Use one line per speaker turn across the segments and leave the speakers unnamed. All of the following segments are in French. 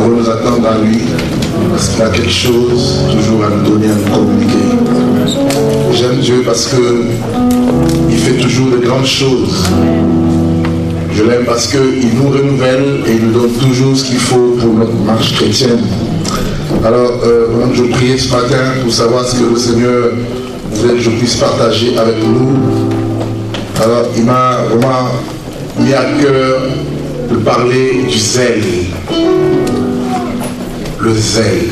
devons nous attendre à lui, parce qu'il a quelque chose toujours à nous donner, à nous communiquer. J'aime Dieu parce qu'il fait toujours de grandes choses. Je l'aime parce qu'il nous renouvelle et il nous donne toujours ce qu'il faut pour notre marche chrétienne. Alors, je priais ce matin pour savoir ce que le Seigneur voulait que je puisse partager avec nous. Alors, il m'a vraiment mis à cœur de parler du zèle. Le zèle.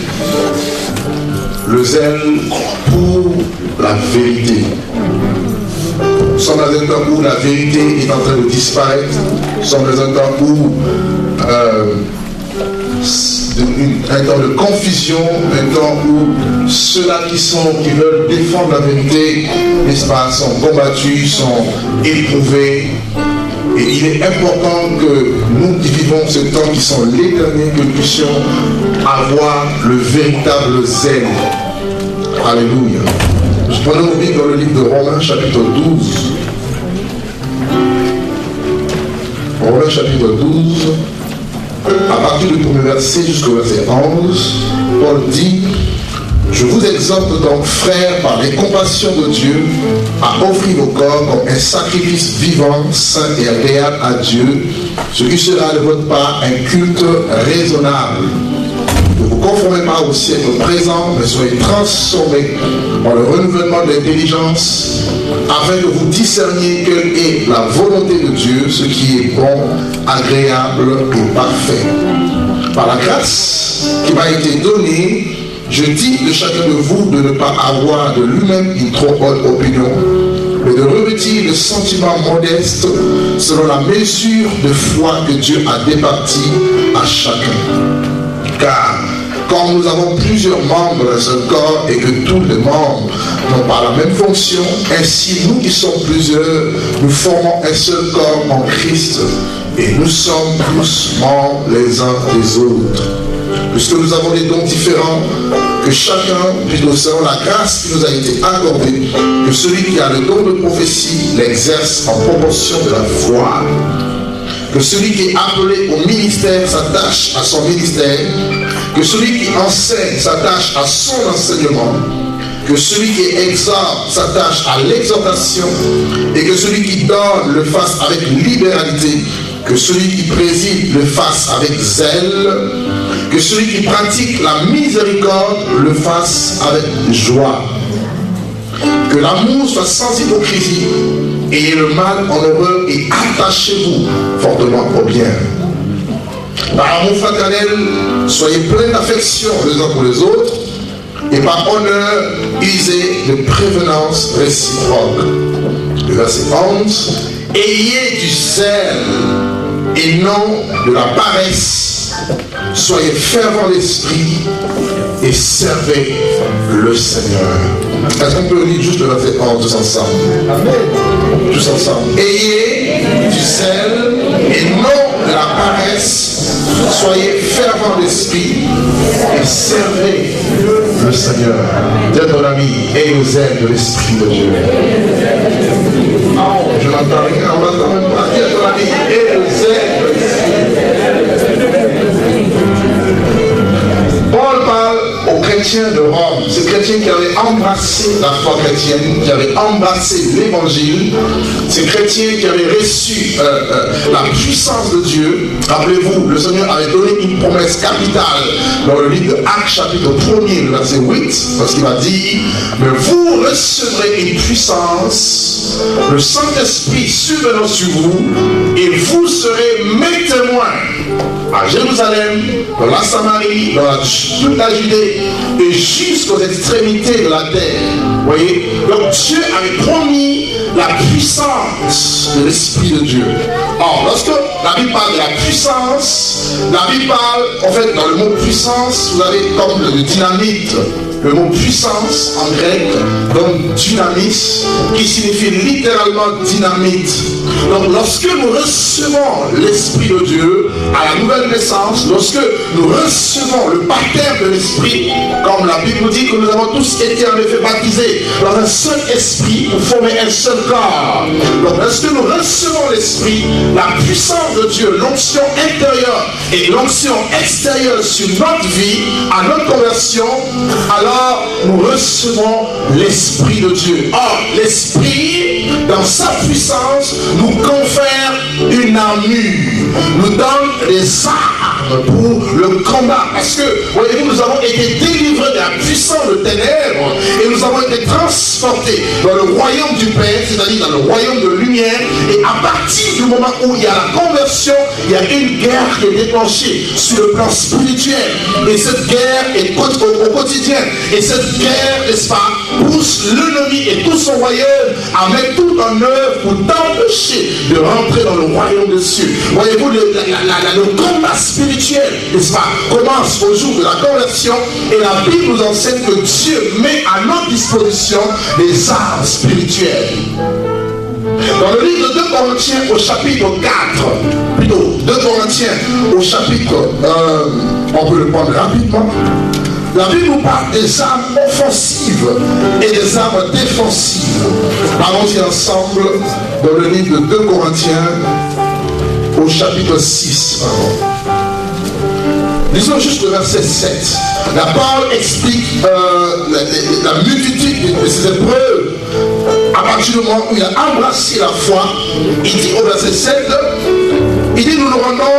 Le zèle pour la vérité. Nous sommes dans un temps où la vérité est en train de disparaître. Nous sommes dans un temps où un temps de confusion, un temps où ceux-là qui veulent défendre la vérité, n'est-ce pas, sont combattus, sont éprouvés. Et il est important que nous qui vivons ce temps qui sont les derniers, que nous puissions avoir le véritable zèle. Alléluia. Prenons nos Bibles dans le livre de Romains chapitre 12. Romains chapitre 12. À partir du premier verset jusqu'au verset 11, Paul dit: je vous exhorte donc, frères, par les compassions de Dieu, à offrir vos corps comme un sacrifice vivant, saint et agréable à Dieu, ce qui sera de votre part un culte raisonnable. Ne vous conformez pas au siècle présent, mais soyez transformés par le renouvellement de l'intelligence, afin que vous discerniez quelle est la volonté de Dieu, ce qui est bon, agréable et parfait. Par la grâce qui m'a été donnée, je dis de chacun de vous de ne pas avoir de lui-même une trop haute opinion, mais de revêtir le sentiment modeste selon la mesure de foi que Dieu a départie à chacun. Car quand nous avons plusieurs membres dans un corps et que tous les membres n'ont pas la même fonction, ainsi nous qui sommes plusieurs, nous formons un seul corps en Christ et nous sommes tous membres les uns des autres. Puisque nous avons des dons différents, que chacun, plutôt selon la grâce qui nous a été accordée, que celui qui a le don de prophétie l'exerce en proportion de la foi. Que celui qui est appelé au ministère s'attache à son ministère, que celui qui enseigne s'attache à son enseignement, que celui qui exhorte s'attache à l'exhortation, et que celui qui donne le fasse avec libéralité, que celui qui préside le fasse avec zèle, que celui qui pratique la miséricorde le fasse avec joie. Que l'amour soit sans hypocrisie, ayez le mal en horreur et attachez-vous fortement au bien. Par amour fraternel, soyez pleins d'affection les uns pour les autres, et par honneur, usez de prévenance réciproque. Le verset 11, ayez du zèle et non de la paresse, soyez fervents d'esprit et servez le Seigneur. Est-ce qu'on peut lire juste le verset 11 tous ensemble? Amen. Tous ensemble. Ayez du zèle et non de la paresse, soyez fervents d'esprit et servez le Seigneur. Dis à ton ami, ayez le zèle de l'Esprit de Dieu. Je n'entends rien, on n'entend même pas. Dis à ton ami, ayez le zèle de l'Esprit. Paul parle aux chrétiens de Rome, ces chrétiens qui avaient embrassé la foi chrétienne, qui avaient embrassé l'évangile, ces chrétiens qui avaient reçu la puissance de Dieu. Rappelez-vous, le Seigneur avait donné une promesse capitale dans le livre de Actes chapitre 1er, le verset 8, parce qu'il a dit: mais vous recevrez une puissance, le Saint-Esprit survenant sur vous, et vous serez mes témoins à Jérusalem, dans la Samarie, dans toute la Judée et jusqu'aux extrémités de la terre. Vous voyez? Donc Dieu avait promis la puissance de l'Esprit de Dieu. Or, lorsque la Bible parle de la puissance, la Bible parle, en fait, dans le mot puissance, vous avez comme le dynamite. Le mot puissance en grec donne dynamis, qui signifie littéralement dynamite. Donc lorsque nous recevons l'Esprit de Dieu à la nouvelle naissance, lorsque nous recevons le baptême de l'Esprit, comme la Bible nous dit que nous avons tous été en effet baptisés dans un seul esprit pour former un seul corps. Donc lorsque nous recevons l'Esprit, la puissance de Dieu, l'onction intérieure et l'onction extérieure sur notre vie, à notre conversion, alors nous recevons l'Esprit de Dieu. Or, l'Esprit, dans sa puissance, nous confère une armure, nous donne des armes pour le combat. Parce que, voyez-vous, nous avons été délivrés de la puissance de ténèbres et nous avons été transportés dans le royaume du Père, c'est-à-dire dans le royaume de lumière. Et à partir du moment où il y a la conversion, il y a une guerre qui est déclenchée sur le plan spirituel. Et cette guerre est au quotidien. Et cette guerre, n'est-ce pas, pousse l'ennemi et tout son royaume à mettre tout en œuvre pour t'empêcher de rentrer dans le royaume des cieux. Voyez-vous, le combat spirituel, n'est-ce pas, commence au jour de la conversion. Et la Bible nous enseigne que Dieu met à notre disposition des armes spirituelles. Dans le livre de 2 Corinthiens au chapitre 4, plutôt 2 Corinthiens au chapitre, on peut le prendre rapidement. La Bible nous parle des armes offensives et des armes défensives. Allons-y ensemble dans le livre de 2 Corinthiens au chapitre 6. Lisons juste le verset 7. La parole explique la multitude de ces épreuves. À partir du moment où il a embrassé la foi, il dit au verset 7, il dit, nous nous rendons,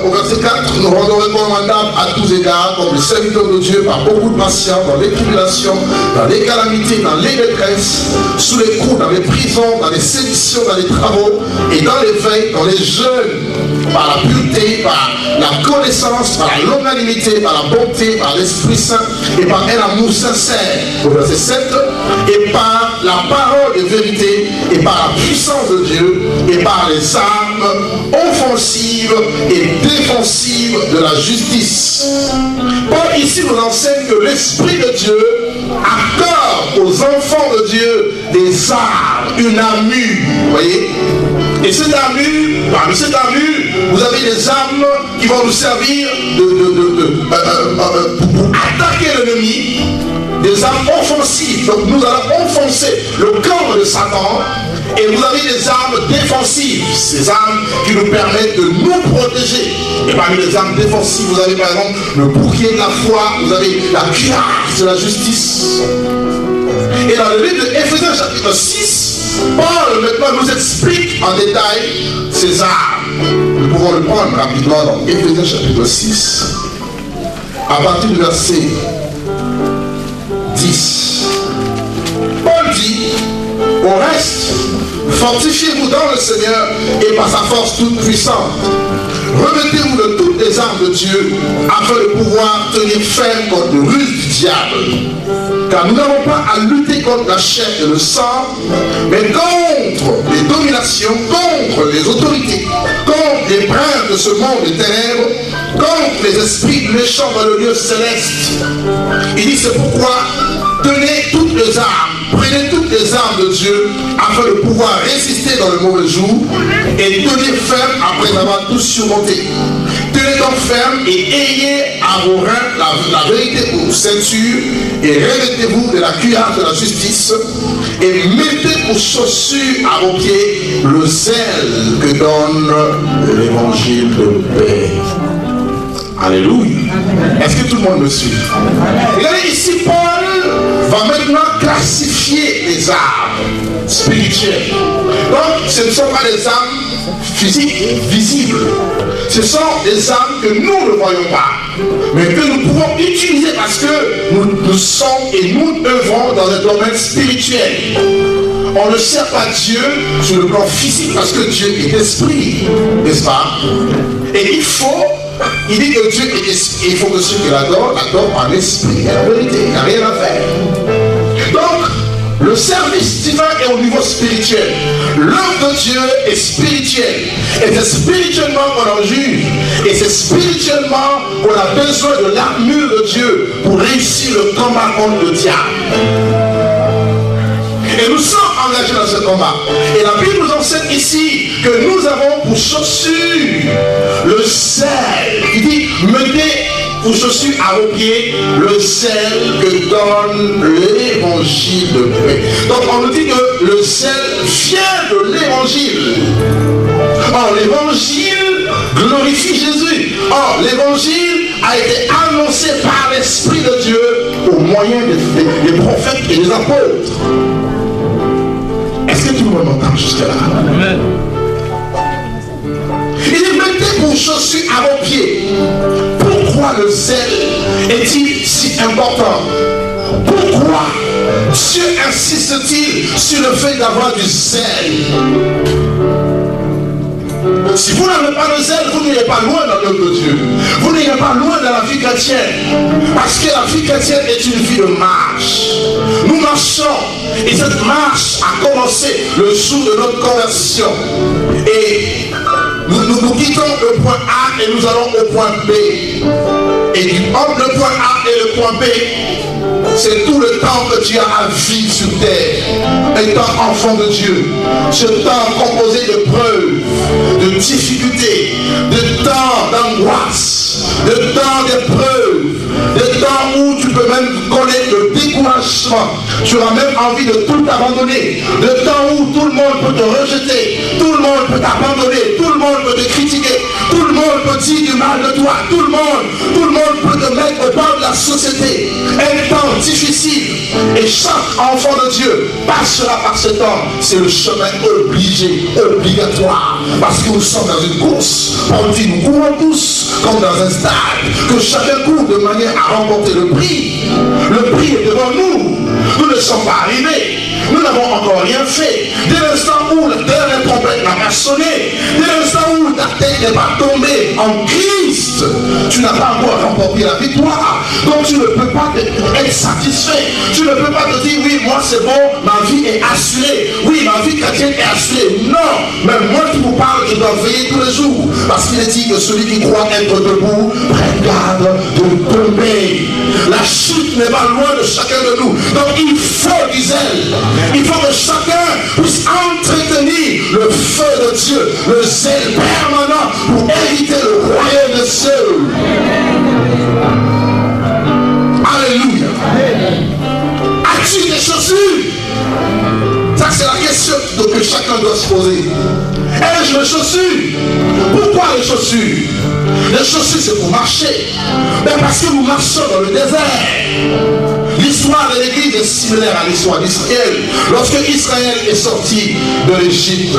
au verset 4, nous rendons recommandables à tous égards, comme les serviteurs de Dieu, par beaucoup de patience, dans les tribulations, dans les calamités, dans les détresses, sous les coups, dans les prisons, dans les séditions, dans les travaux, et dans les veilles, dans les jeûnes, par la pureté, par la connaissance, par la longanimité, par la bonté, par l'Esprit Saint, et par un amour sincère, au verset 7, et par la parole de vérité, et par la puissance de Dieu, et par les armes offensives et défensives de la justice. Paul ici nous enseigne que l'Esprit de Dieu accorde aux enfants de Dieu des armes, une armure, vous voyez. Et cette armure, parmi cette armure, vous avez des armes qui vont nous servir pour attaquer l'ennemi, des armes offensives. Donc nous allons enfoncer le camp de Satan. Et vous avez des armes défensives, ces armes qui nous permettent de nous protéger. Et parmi les armes défensives, vous avez par exemple le bouclier de la foi, vous avez la cuirasse de la justice. Et dans le livre de Éphésiens chapitre 6, Paul maintenant nous explique en détail ces armes. Nous pouvons le prendre rapidement dans Éphésiens chapitre 6, à partir du verset 10. Paul dit, au reste, fortifiez-vous dans le Seigneur et par sa force toute puissante. Revêtez-vous de toutes les armes de Dieu afin de pouvoir tenir ferme contre le ruse du diable. Car nous n'avons pas à lutter contre la chair et le sang, mais contre les dominations, contre les autorités, contre les princes de ce monde de ténèbres, contre les esprits méchants dans le lieu céleste. Il dit, c'est pourquoi tenez toutes les armes, prenez toutes les armes de Dieu afin de pouvoir résister dans le mauvais jour et tenir ferme après avoir tout surmonté. Tenez donc ferme et ayez à vos reins la vérité pour ceinture et revêtez-vous de la cuirasse de la justice et mettez pour chaussure à vos pieds le zèle que donne l'évangile de paix. Alléluia. Est-ce que tout le monde me suit? Regardez ici, Paul va maintenant classifier les armes spirituelles. Donc, ce ne sont pas des armes physiques visibles. Ce sont des armes que nous ne voyons pas, mais que nous pouvons utiliser parce que nous sommes et nous œuvrons dans un domaine spirituel. On ne sert pas Dieu sur le plan physique parce que Dieu est esprit, n'est-ce pas? Et il dit que Dieu est esprit. Il faut que ceux qui l'adorent, l'adorent en esprit et en vérité. Il n'y a rien à faire. Donc, Le service divin est au niveau spirituel. L'œuvre de Dieu est spirituelle. Et c'est spirituellement qu'on en juge. Et c'est spirituellement qu'on a besoin de l'armure de Dieu pour réussir le combat contre le diable. Et nous sommes engagés dans ce combat. Et la Bible nous enseigne ici que nous avons pour chaussure le sel. Il dit, mettez pour chaussure à vos pieds le sel que donne l'évangile de paix. Donc on nous dit que le sel vient de l'évangile. Or l'évangile glorifie Jésus. Or l'évangile a été annoncé par l'Esprit de Dieu au moyen des prophètes et des apôtres. Est-ce que tout le monde m'entend jusque-là? Amen. Il dit, mettez pour chaussures à vos pieds. Pourquoi le zèle est-il si important? Pourquoi Dieu insiste-t-il sur le fait d'avoir du zèle? Si vous n'avez pas de zèle, vous n'irez pas loin dans l'œuvre de Dieu. Vous n'irez pas loin dans la vie chrétienne. Parce que la vie chrétienne est une vie de marche. Nous marchons. Et cette marche a commencé le jour de notre conversion. Et nous quittons le point A et nous allons au point B. Et entre le point A et le point B, c'est tout le temps que tu as à vivre sur terre. Étant enfant de Dieu. Ce temps composé de preuves, de difficultés, de temps d'angoisse, de temps d'épreuves, de temps où tu peux même connaître le découragement. Tu auras même envie de tout abandonner. De temps où tout le monde peut te rejeter, tout le monde peut t'abandonner, tout le monde peut te critiquer, tout le monde peut dire du mal de toi, tout le monde peut te mettre au bord de la société. Un temps difficile. Et chaque enfant de Dieu passera par ce temps. C'est le chemin obligé, obligatoire. Parce que nous sommes dans une course. On dit, nous courons tous comme dans un stade. Que chacun court de manière à remporter le prix. Le prix est devant nous. Nous ne sommes pas arrivés. Nous n'avons encore rien fait. Dès l'instant où la dernière trompette n'a pas sonné, dès l'instant où ta tête n'est pas tombée en Christ, tu n'as pas encore remporté la victoire. Donc tu ne peux pas être satisfait. Tu ne peux pas te dire, oui, moi c'est bon, ma vie est assurée. Oui, ma vie chrétienne est assurée. Non, mais moi qui vous parle, je dois veiller tous les jours. Parce qu'il est dit que celui qui croit être debout, prenne garde de tomber. La chute n'est pas loin de chacun de nous. Donc il faut du zèle. Il faut que chacun puisse entretenir le feu de Dieu, le zèle permanent pour hériter le royaume des cieux. Alléluia. As-tu des chaussures? Ça c'est la question que chacun doit se poser. Ai-je des chaussures? Pourquoi les chaussures? Les chaussures c'est pour marcher. Mais parce que nous marchons dans le désert. L'histoire de l'église est similaire à l'histoire d'Israël. Lorsque Israël est sorti de l'Égypte,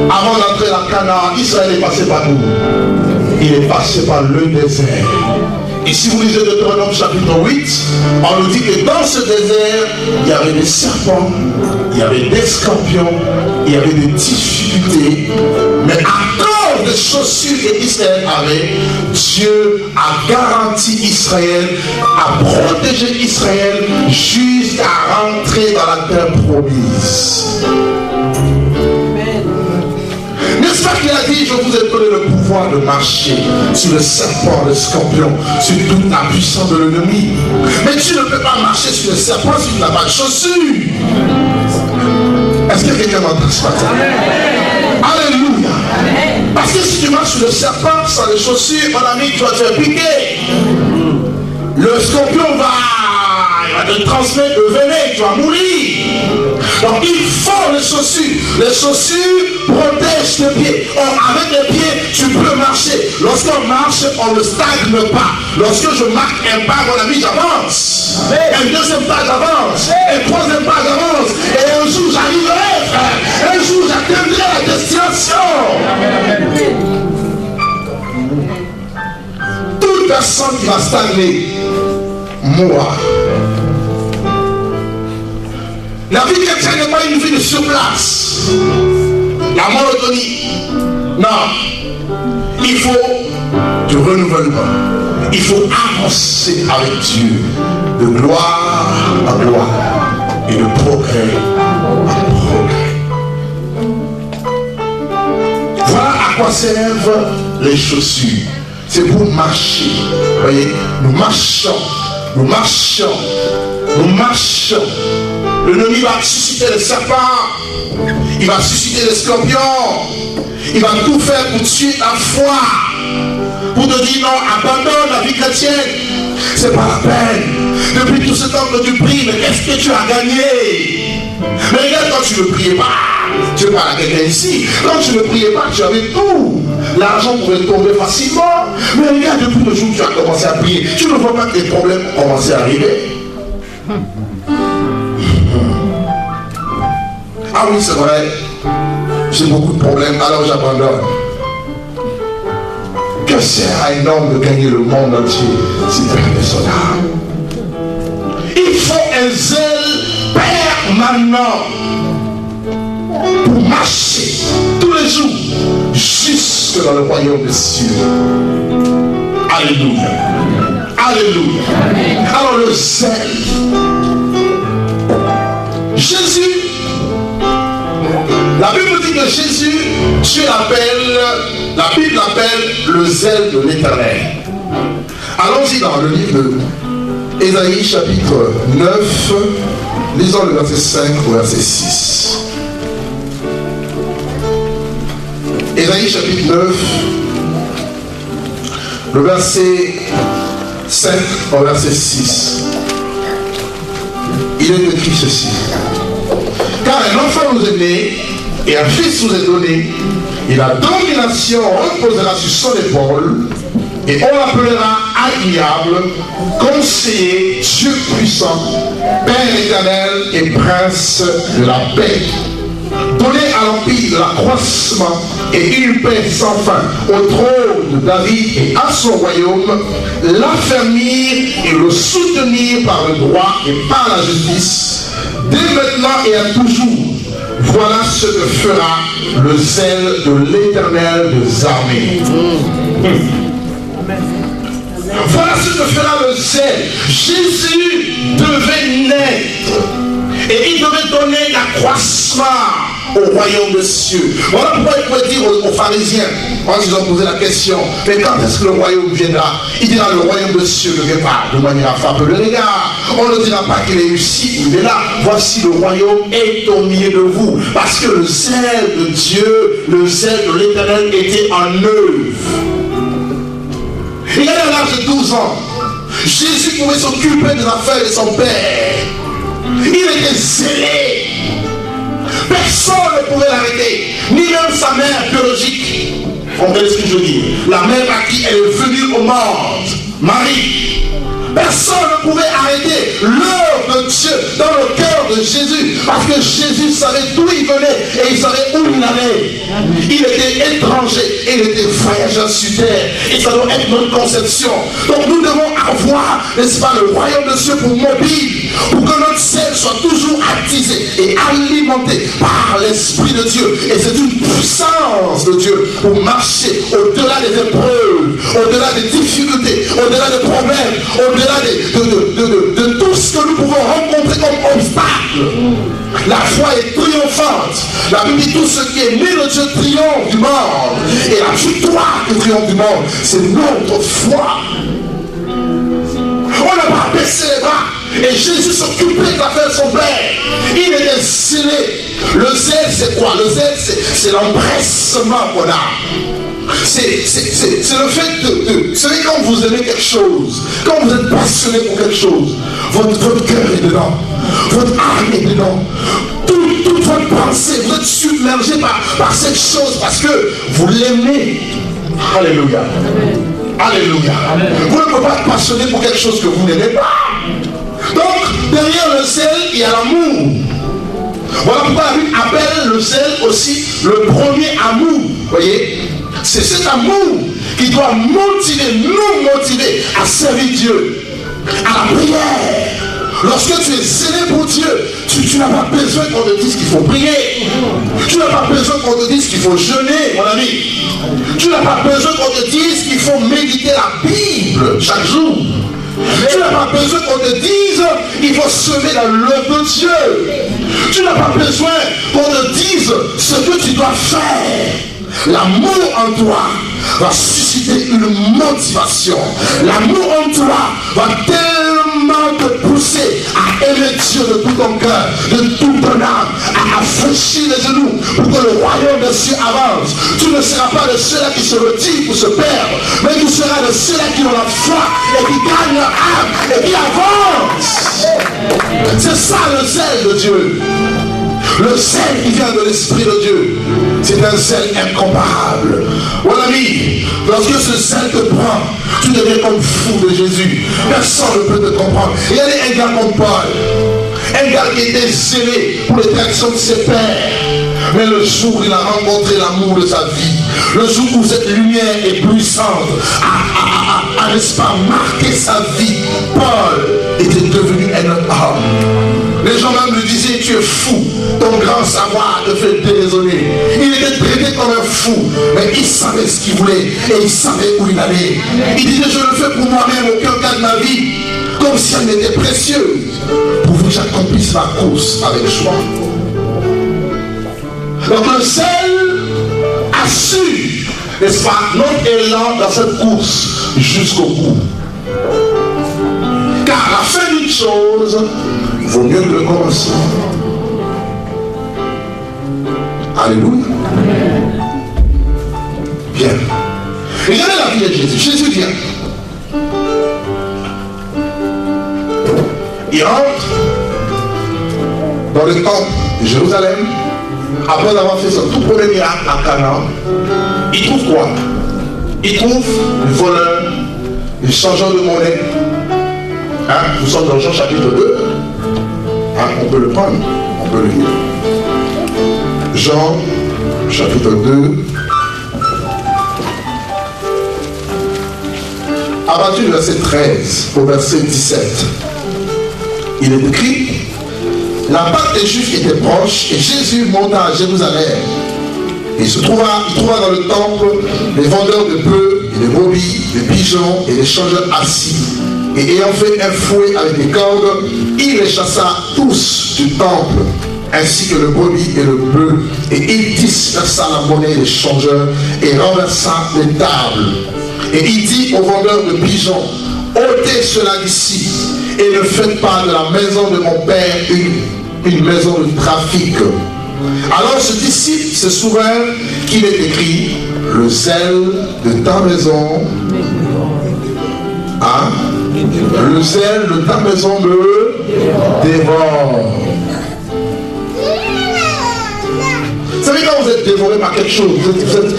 avant d'entrer dans Canaan, Israël est passé par où? Il est passé par le désert. Et si vous lisez Deutéronome chapitre 8, on nous dit que dans ce désert, il y avait des serpents, il y avait des scorpions, il y avait des difficultés. Mais à cause des chaussures qu'Israël avait, Dieu a garanti Israël, a protégé Israël jusqu'à rentrer dans la terre promise. N'est-ce pas qu'il a dit, je vous ai donné le pouvoir de marcher sur le serpent, le scorpion, sur toute la puissance de l'ennemi. Mais tu ne peux pas marcher sur le serpent si tu n'as pas de chaussures. Est-ce que quelqu'un m'entend ce matin? Alléluia. Parce que si tu marches sur le serpent sans les chaussures, mon ami, tu vas te faire piquer. Le scorpion va te transmettre le venin, tu vas mourir. Donc il faut les chaussures. Les chaussures protègent tes pieds. Avec les pieds, tu peux marcher. Lorsqu'on marche, on ne stagne pas. Lorsque je marque un pas, mon ami, j'avance. Un deuxième pas, j'avance. Un troisième pas, j'avance. Et un jour, j'arriverai, frère. Un jour, j'atteindrai la destination. Toute personne qui va stagner mourra. La vie chrétienne n'est pas une vie de surplace. La monotonie. Non. Il faut du renouvellement. Il faut avancer avec Dieu de gloire en gloire. et de progrès en progrès. Voilà à quoi servent les chaussures. C'est pour marcher. Vous voyez, nous marchons, nous marchons, nous marchons. L'ennemi va susciter les serpents, il va susciter les scorpions, il va tout faire pour tuer ta foi, pour te dire non, abandonne la vie chrétienne, c'est pas la peine. Depuis tout ce temps que tu pries, mais qu'est-ce que tu as gagné? Mais regarde, quand tu ne priais pas, tu parles à quelqu'un ici, quand tu ne priais pas, tu avais tout. L'argent pouvait tomber facilement. Mais regarde, depuis le jour où tu as commencé à prier, tu ne vois pas que les problèmes ont commencé à arriver. Ah oui, c'est vrai, j'ai beaucoup de problèmes, alors j'abandonne. Que sert à un homme de gagner le monde entier s'il perd son âme? Il faut un zèle permanent pour marcher tous les jours jusque dans le royaume des cieux. Alléluia. Alléluia. Alors le zèle. Jésus, la Bible dit que Jésus, la Bible l'appelle le zèle de l'Éternel. Allons-y dans le livre d'Ésaïe chapitre 9, lisons le verset 5 au verset 6. Ésaïe chapitre 9, le verset 5 au verset 6. Il est écrit ceci. Car un enfant nous est né, et un fils nous est donné, et la domination reposera sur son épaule, et on l'appellera agréable, conseiller, Dieu puissant, Père éternel et prince de la paix. Donner à l'empire l'accroissement et une paix sans fin au trône de David et à son royaume, l'affermir et le soutenir par le droit et par la justice, dès maintenant et à toujours. Voilà ce que fera le zèle de l'Éternel des armées. Voilà ce que fera le zèle. Jésus devait naître et il devait donner l'accroissement au royaume des cieux. Voilà pourquoi il pouvait dire aux pharisiens, quand ils ont posé la question, mais quand est-ce que le royaume viendra? Il dira, le royaume des cieux ne vient pas de manière à frapper le regard. On ne dira pas qu'il est ici, il est là. Voici le royaume est au milieu de vous. Parce que le zèle de Dieu, le zèle de l'Éternel était en œuvre. Il avait l'âge de 12 ans. Jésus pouvait s'occuper des affaires de son père. Il était zélé. Personne ne pouvait l'arrêter, ni même sa mère biologique. On comprenez ce que je dis? La mère à qui elle est venue au monde, Marie. Personne ne pouvait arrêter l'œuvre de Dieu dans le cœur de Jésus, parce que Jésus savait d'où il venait et il savait où il allait. Il était étranger et il était voyageur sur terre. Et ça doit être notre conception. Donc nous devons avoir, n'est-ce pas, le royaume de Dieu pour mobile, pour que notre sel soit toujours attisé et alimenté par l'Esprit de Dieu. Et c'est une puissance de Dieu pour marcher au-delà des épreuves, au-delà des difficultés, au-delà des problèmes, au-delà de tout ce que nous pouvons rencontrer comme obstacle. La foi est triomphante. La Bible dit tout ce qui est né de Dieu triomphe du monde. Et la victoire qui triomphe du monde, c'est notre foi. On n'a pas baissé les bras. Et Jésus s'occupait de l'affaire de son Père. Il était zélé. Le zèle, c'est quoi? Le zèle, c'est l'empressement qu'on a. C'est le fait de... Vous savez, quand vous aimez quelque chose, quand vous êtes passionné pour quelque chose, votre cœur est dedans, votre âme est dedans, toute votre pensée, vous êtes submergé par cette chose parce que vous l'aimez. Alléluia. Alléluia. Vous ne pouvez pas être passionné pour quelque chose que vous n'aimez pas. Donc, derrière le zèle, il y a l'amour. Voilà pourquoi la Bible appelle le zèle aussi le premier amour. Vous voyez? C'est cet amour qui doit nous motiver à servir Dieu, à la prière. Lorsque tu es zélé pour Dieu, tu n'as pas besoin qu'on te dise qu'il faut prier. Tu n'as pas besoin qu'on te dise qu'il faut jeûner, mon ami. Tu n'as pas besoin qu'on te dise qu'il faut méditer la Bible chaque jour. Tu n'as pas besoin qu'on te dise il faut semer la l'œuvre de Dieu. Tu n'as pas besoin qu'on te dise ce que tu dois faire. L'amour en toi va susciter une motivation. L'amour en toi va tellement te pousser à aimer Dieu de tout ton cœur, de toute ton âme, à fléchir les genoux pour que le royaume des cieux avance. Tu ne seras pas de ceux-là qui se retirent pour se perdre, mais tu seras de ceux-là qui ont la foi et qui gagnent leur âme et qui avancent. C'est ça le zèle de Dieu. Le zèle qui vient de l'Esprit de Dieu, c'est un zèle incomparable. Mon ami, lorsque ce zèle te prend, tu deviens comme fou de Jésus. Personne ne peut te comprendre. Il y a un gars comme Paul, un gars qui était zélé pour les directions de ses pères. Mais le jour où il a rencontré l'amour de sa vie, le jour où cette lumière est puissante, n'est-ce pas, marqué sa vie, Paul était devenu un homme. Les gens même lui disaient, tu es fou, ton grand savoir te fait déraisonner. Il était traité comme un fou, mais il savait ce qu'il voulait et il savait où il allait. Il disait, je le fais pour moi-même, aucun cas de ma vie, comme si elle m'était précieuse, pour que j'accomplisse ma course avec joie. Donc le zèle assure, n'est-ce pas, notre élan dans cette course jusqu'au bout. Car la fin d'une chose vaut mieux que le commencement. Alléluia. Bien. Regardez la vie de Jésus. Jésus vient. Il rentre dans le temple de Jérusalem. Après avoir fait son tout premier miracle à Canaan, il trouve quoi? Il trouve le voleur, le changeur de monnaie. Hein? Nous sommes dans Jean chapitre 2. Hein? On peut le prendre, on peut le lire. Jean chapitre 2. À partir du verset 13 au verset 17, il est écrit: la Pâque des Juifs était proche et Jésus monta à Jérusalem. Il trouva dans le temple les vendeurs de bœufs et de brebis, des pigeons et des changeurs assis. Et ayant fait un fouet avec des cordes, il les chassa tous du temple, ainsi que le brebis et le bœuf. Et il dispersa la monnaie des changeurs et renversa les tables. Et il dit aux vendeurs de pigeons: ôtez cela d'ici et ne faites pas de la maison de mon père une maison de trafic. Alors ce disciple se souvint qu'il est écrit: le zèle de ta maison, hein? Le zèle de ta maison me dévore. Vous savez, quand vous êtes dévoré par quelque chose, vous êtes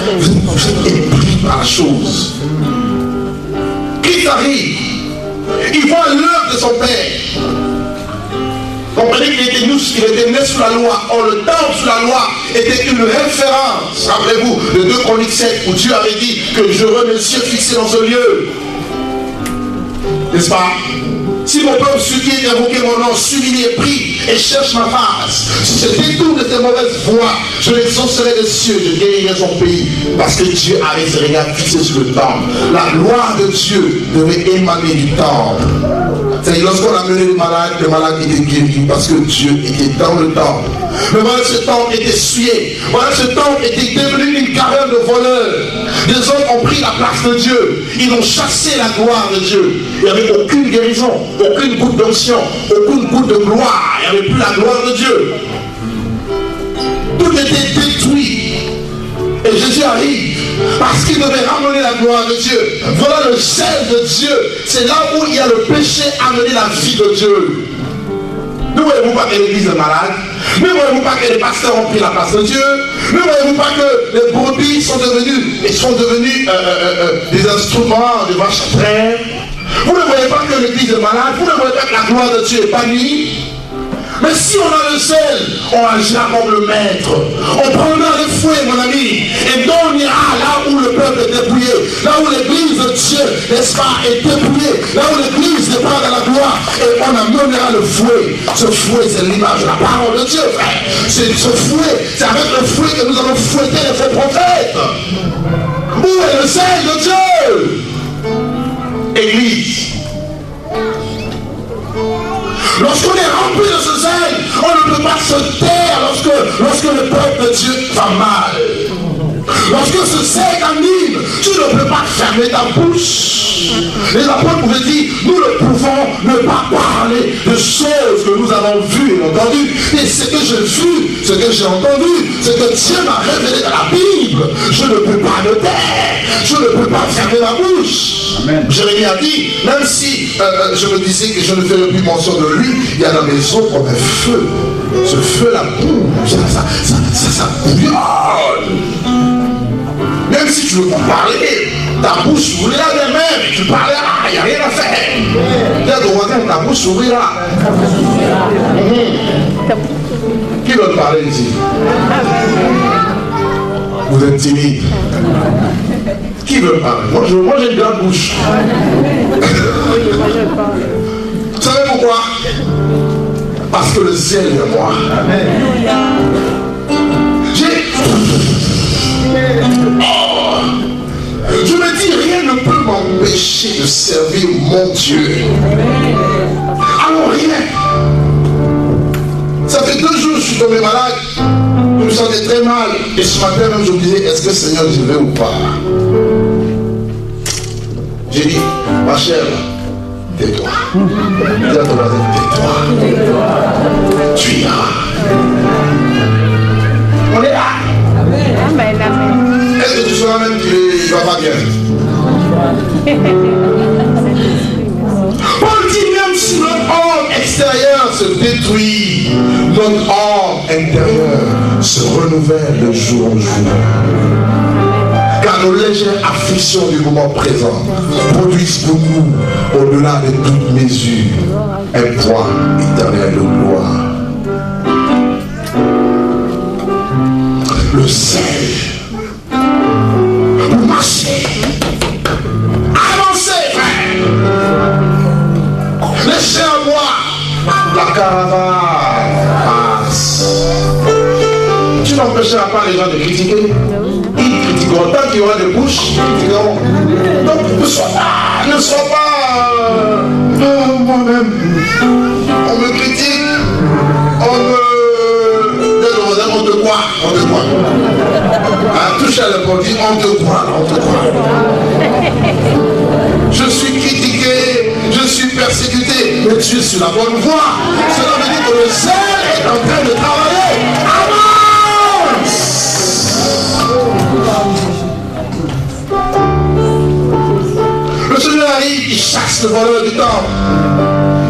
épris par la chose. Christ arrive, il voit l'œuvre de son Père. Comprenez qu'il était né sous la loi. Or, le temple sous la loi était une référence. Rappelez-vous de 2 Chroniques 7 où Dieu avait dit que je veux mes cieux fixés dans ce lieu. N'est-ce pas? Si mon peuple supplie d'invoquer mon nom, s'humilie et prie et cherche ma face, si je détourne de tes mauvaises voies, je l'exaucerai des cieux, je guérirai son pays. Parce que Dieu avait ses regards fixés sur le temple. La gloire de Dieu devait émaner du temple. C'est-à-dire, lorsqu'on a mené le malade était guéri parce que Dieu était dans le temple. Mais voilà, ce temple était souillé. Voilà, ce temple était devenu une carrière de voleurs. Des hommes ont pris la place de Dieu. Ils ont chassé la gloire de Dieu. Il n'y avait aucune guérison, aucune goutte d'onction, aucune goutte de gloire. Il n'y avait plus la gloire de Dieu. Tout était détruit. Et Jésus arrive parce qu'il devait ramener la gloire de Dieu. Voilà le zèle de Dieu. C'est là où il y a le péché amener la vie de Dieu. Ne voyez-vous pas que l'église est malade? Ne voyez-vous pas que les pasteurs ont pris la place de Dieu? Ne voyez-vous pas que les brebis sont devenus des instruments de vaches à traire? Vous ne voyez pas que l'église est malade? Vous ne voyez pas que la gloire de Dieu est bannie? Mais si on a le zèle, on agira comme le maître. On prendra le fouet, mon ami, et on ira là où le peuple est dépouillé, là où l'église de Dieu, n'est-ce pas, est dépouillée, là où l'église n'est pas dans la gloire, et on amènera le fouet. Ce fouet, c'est l'image de la parole de Dieu, frère. C'est ce fouet, c'est avec le fouet que nous allons fouetter les faux prophètes. Où est le zèle de Dieu? Église, Lorsqu'on est rempli de ce zèle, on ne peut pas se taire lorsque le peuple de Dieu va mal. Lorsque ce zèle anime, tu ne peux pas fermer ta bouche. Les apôtres pouvaient dire, nous ne pouvons ne pas parler de choses que nous avons vues et entendues. Et ce que j'ai vu, ce que j'ai entendu, ce que Dieu m'a révélé dans la Bible, je ne peux pas me taire. Je ne peux pas fermer ma bouche. Amen. Jérémie a dit, même si je me disais que je ne ferais plus mention de lui, il y a dans mes os comme un feu. Ce feu-là, ça bouillonne. Même si tu veux pas parler, ta bouche s'ouvrira d'elle-même, tu parleras, il n'y a rien à faire. Là, ta bouche s'ouvrira. Qui veut parler ici? Vous êtes timide. Qui veut parler? Moi j'ai une grande bouche. Vous savez pourquoi? Parce que le ciel est de moi. Je me dis, rien ne peut m'empêcher de servir mon Dieu. Alors rien. Ça fait 2 jours que je suis tombé malade. Je me sentais très mal. Et ce matin même, je me disais, est-ce que Seigneur, je vais ou pas? J'ai dit, ma chère, tais-toi. Dis à ton voisin, tais-toi. Tu iras. On est là. Est-ce que tu sauras même qu'il ne va pas bien? Paul dit, même si notre homme extérieur se détruit, notre homme intérieur se renouvelle de jour en jour. Car nos légères afflictions du moment présent produisent pour nous, au-delà de toute mesure, un poids éternel de gloire. Le zèle pour marcher, avancer, frère. Laissez à moi la caravane passe. Tu n'empêcheras pas les gens de critiquer. Ils critiqueront tant qu'il y aura des bouches, ils critiqueront. Donc ne sois pas moi-même. On me critique, on te croit. Touche à la porte, on te croit. Je suis critiqué, je suis persécuté, mais tu es sur la bonne voie. Cela veut dire que le zèle est en train de travailler. Avance! Le Seigneur arrive, il chasse le voleur du temple.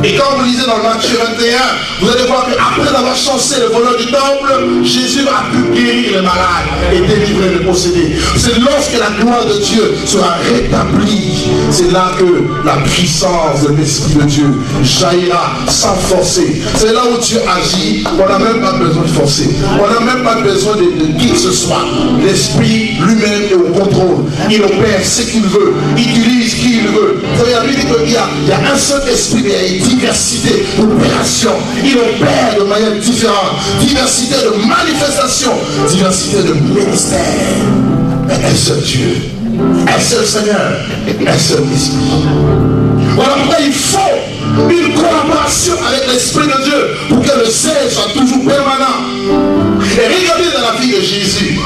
Et quand vous lisez dans le Matthieu 21, vous allez voir qu'après avoir chassé le voleur du temple, Jésus a pu guérir les malades et délivrer les possédés. C'est lorsque la gloire de Dieu sera rétablie, c'est là que la puissance de l'Esprit de Dieu jaillira sans forcer. C'est là où Dieu agit, on n'a même pas besoin de forcer. On n'a même pas besoin de qui que ce soit. L'Esprit lui-même est au contrôle. Il opère ce qu'il veut. Il utilise qui il veut. Vous savez, la Bible dit qu'il y a un seul esprit, mais il y a diversité d'opérations. Il opère de manière différente. Diversité de manifestations. Diversité de ministères. Mais un seul Dieu. Un seul Seigneur. Un seul Esprit. Voilà pourquoi il faut une collaboration avec l'Esprit de Dieu pour que le zèle soit toujours permanent. Et regardez dans la vie de Jésus.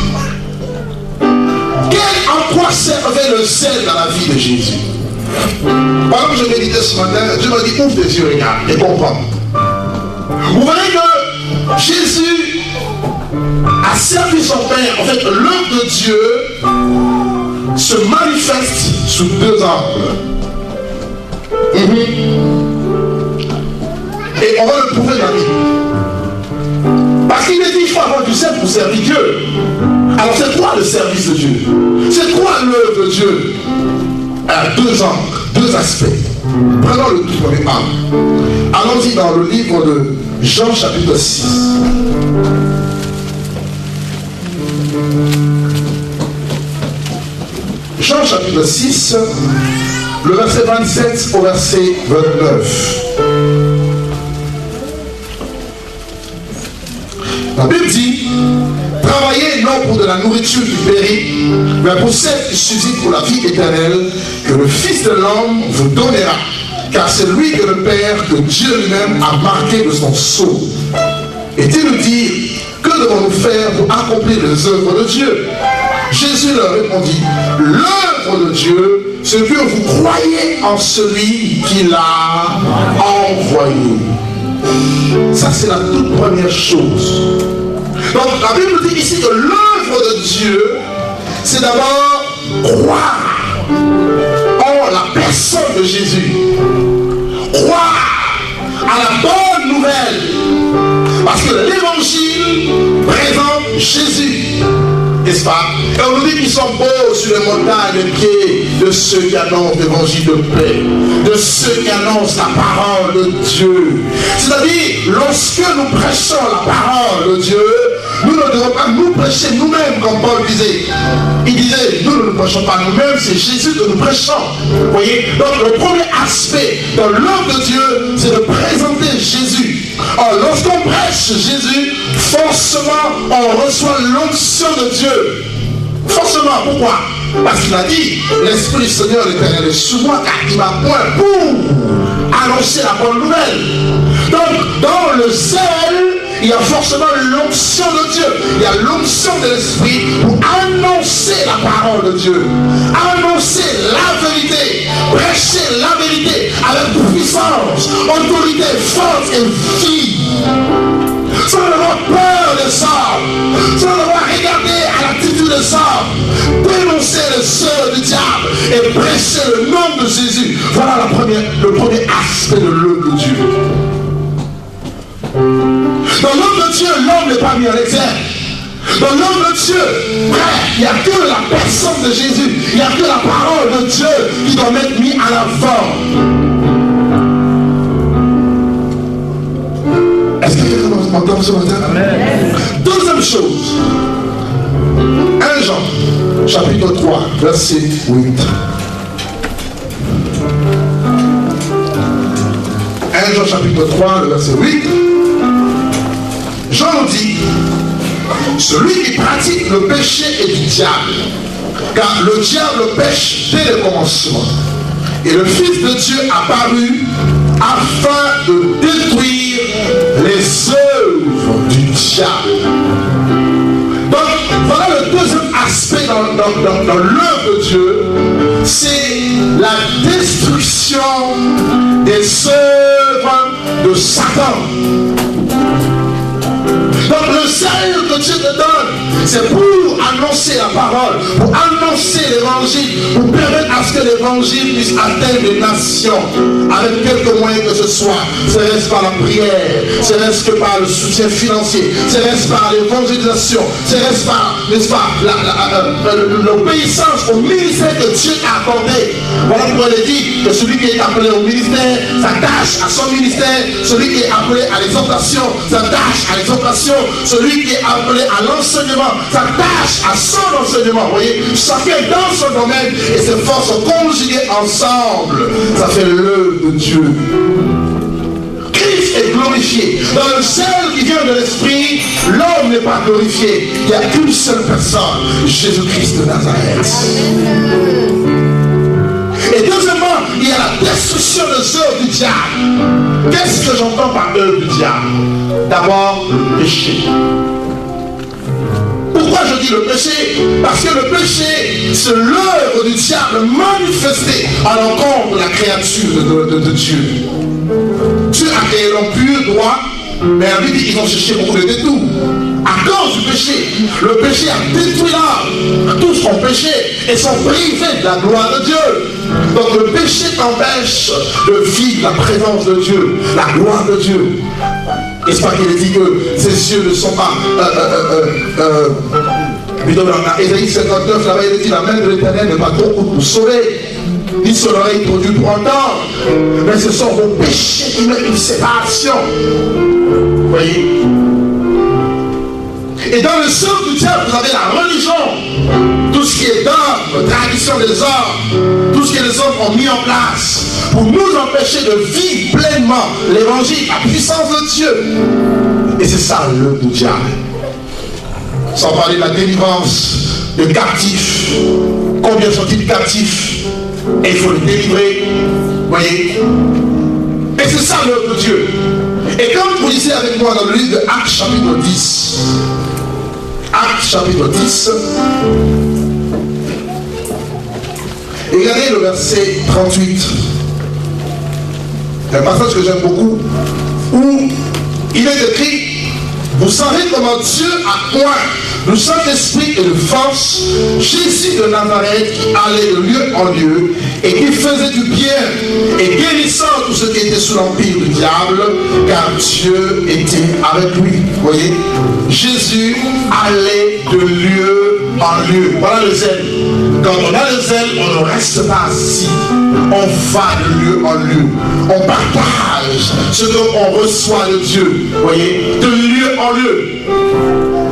En quoi servait le zèle dans la vie de Jésus? Pendant que je méditais ce matin, Dieu m'a dit, ouvre tes yeux, regarde, et comprends. Vous voyez que Jésus a servi son Père. En fait, l'œuvre de Dieu se manifeste sous 2 angles. Et on va le prouver dans la Bible. Parce qu'il est dit, il faut avoir du zèle pour servir Dieu. Alors c'est quoi le service de Dieu? C'est quoi l'œuvre de Dieu? 2 angles, 2 aspects. Prenons le tout premier angle. Allons-y dans le livre de Jean chapitre 6. Jean chapitre 6, le verset 27 au verset 29. La Bible dit, travaillez non pour de la nourriture qui périt, mais pour celle qui subsiste pour la vie éternelle, que le Fils de l'homme vous donnera. car c'est lui que le Père, que Dieu lui-même a marqué de son sceau. Et il nous dit, que devons-nous faire pour accomplir les œuvres de Dieu? Jésus leur répondit, l'œuvre de Dieu, c'est que vous croyez en celui qui l'a envoyé. Ça, c'est la toute première chose. Donc, la Bible nous dit ici que l'œuvre de Dieu, c'est d'abord croire en la personne de Jésus. Croire à la bonne nouvelle. Parce que l'évangile présente Jésus. N'est-ce pas? Et on nous dit qu'ils sont beaux sur les montagnes les pieds de ceux qui annoncent l'évangile de paix, de ceux qui annoncent la parole de Dieu. C'est-à-dire, lorsque nous prêchons la parole de Dieu, nous ne devons pas nous prêcher nous-mêmes, comme Paul disait. Il disait, nous ne nous prêchons pas nous-mêmes, c'est Jésus que nous prêchons. Vous voyez? Donc le premier aspect dans l'œuvre de Dieu, c'est de présenter Jésus. Or, lorsqu'on prêche Jésus, forcément, on reçoit l'onction de Dieu. Forcément, pourquoi? Parce qu'il a dit, l'Esprit du Seigneur l'Éternel est sur moi, car il m'a point pour annoncer la bonne nouvelle. Donc, dans le zèle, il y a forcément l'onction de Dieu. Il y a l'onction de l'Esprit pour annoncer la parole de Dieu. Annoncer la vérité. Prêcher la vérité avec puissance, autorité, force et vie. Sans avoir peur des hommes. Sans avoir regardé à l'attitude des hommes. Dénoncer les œuvres du diable et prêcher le nom de Jésus. Voilà le premier aspect de l'œuvre de Dieu. Dans l'œuvre de Dieu, l'homme n'est pas mis en exergue. Dans l'œuvre de Dieu, il n'y a que la personne de Jésus, il n'y a que la parole de Dieu qui doit être mise à l'avant. Est-ce que quelqu'un m'entend ce matin? Amen. Deuxième chose, 1 Jean, chapitre 3, verset 8. 1 Jean, chapitre 3, le verset 8. Jean nous dit, celui qui pratique le péché est du diable, car le diable pêche dès le commencement. Et le Fils de Dieu apparut afin de détruire les œuvres du diable. Donc, voilà le deuxième aspect dans l'œuvre de Dieu, c'est la destruction des œuvres de Satan. Donc le zèle que Dieu te donne, c'est pour annoncer la parole, pour annoncer l'évangile, pour permettre à ce que l'évangile puisse atteindre les nations avec quelques moyens que ce soit. Serait-ce par la prière, serait-ce que par le soutien financier, serait-ce par l'évangélisation, serait-ce par, n'est-ce pas, l'obéissance au ministère que Dieu a accordé. Voilà pourquoi il dit que celui qui est appelé au ministère s'attache à son ministère, celui qui est appelé à l'exhortation s'attache à l'exhortation, celui qui est appelé à l'enseignement s'attache à son enseignement. Vous voyez, chacun dans son domaine et ses forces sont conjuguées ensemble. Ça fait l'œuvre de Dieu. Christ est glorifié. Dans le zèle qui vient de l'esprit, l'homme n'est pas glorifié. Il n'y a qu'une seule personne, Jésus-Christ de Nazareth. Et deuxièmement, il y a la destruction des œuvres du diable. Qu'est-ce que j'entends par œuvre du diable? D'abord, le péché. Pourquoi je dis le péché? Parce que le péché, c'est l'œuvre du diable manifestée à l'encontre de la créature de Dieu. Dieu a créé l'homme pur, droit, mais la Bible dit qu'ils ont cherché beaucoup de détours. À cause du péché, le péché a détruit l'homme. Tous ont péché et sont privés de la gloire de Dieu. Donc le péché t'empêche de vivre la présence de Dieu, la gloire de Dieu. N'est-ce pas qu'il dit que ses yeux ne sont pas... plutôt dans Ésaïe 59, là-bas il dit la main de l'Éternel n'est pas trop courte pour sauver, ni son oreille produit pour entendre. Mais ce sont vos péchés qui mettent une séparation. Vous voyez? Et dans le sens du diable, vous avez la religion. Tout ce qui est dogme, tradition des hommes, tout ce que les hommes ont mis en place pour nous empêcher de vivre pleinement l'évangile, la puissance de Dieu. Et c'est ça l'œuvre du diable. Sans parler de la délivrance de captifs. Combien sont-ils captifs? Et il faut les délivrer. Voyez? Et c'est ça l'œuvre de Dieu. Et quand vous lisez avec moi dans le livre de Actes chapitre 10, Actes chapitre 10, regardez le verset 38. C'est un passage que j'aime beaucoup, où il est écrit: vous savez comment Dieu a oint le Saint-Esprit et de force Jésus de Nazareth, qui allait de lieu en lieu et qui faisait du bien et guérissant tout ce qui était sous l'empire du diable, car Dieu était avec lui. Vous voyez, Jésus allait de lieu en lieu. Voilà le zèle. Quand on a le zèle, on ne reste pas assis. On va de lieu en lieu. On partage ce qu'on reçoit de Dieu. Vous voyez, de lieu en lieu.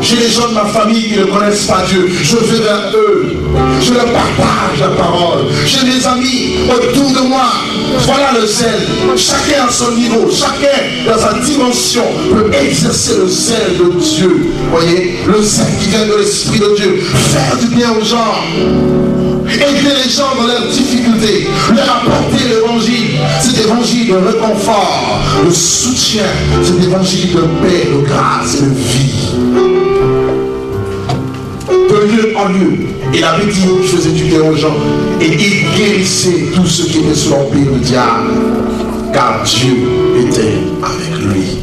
J'ai des gens de ma famille qui ne connaissent pas Dieu. Je vais vers eux. Je leur partage la parole. J'ai des amis autour de moi. Voilà le zèle. Chacun à son niveau. Chacun dans sa dimension peut exercer le zèle de Dieu. Vous voyez, le zèle qui vient de l'Esprit de Dieu. Faire du bien aux gens. Aider les gens dans leurs difficultés. Leur apporter l'évangile. Cet évangile de réconfort, de soutien. Cet évangile de paix, de grâce et de vie. De lieu en lieu. Il avait dit qu'il faisait du bien aux gens. Et il guérissait tout ce qui était sous l'empire du diable. Car Dieu était avec lui.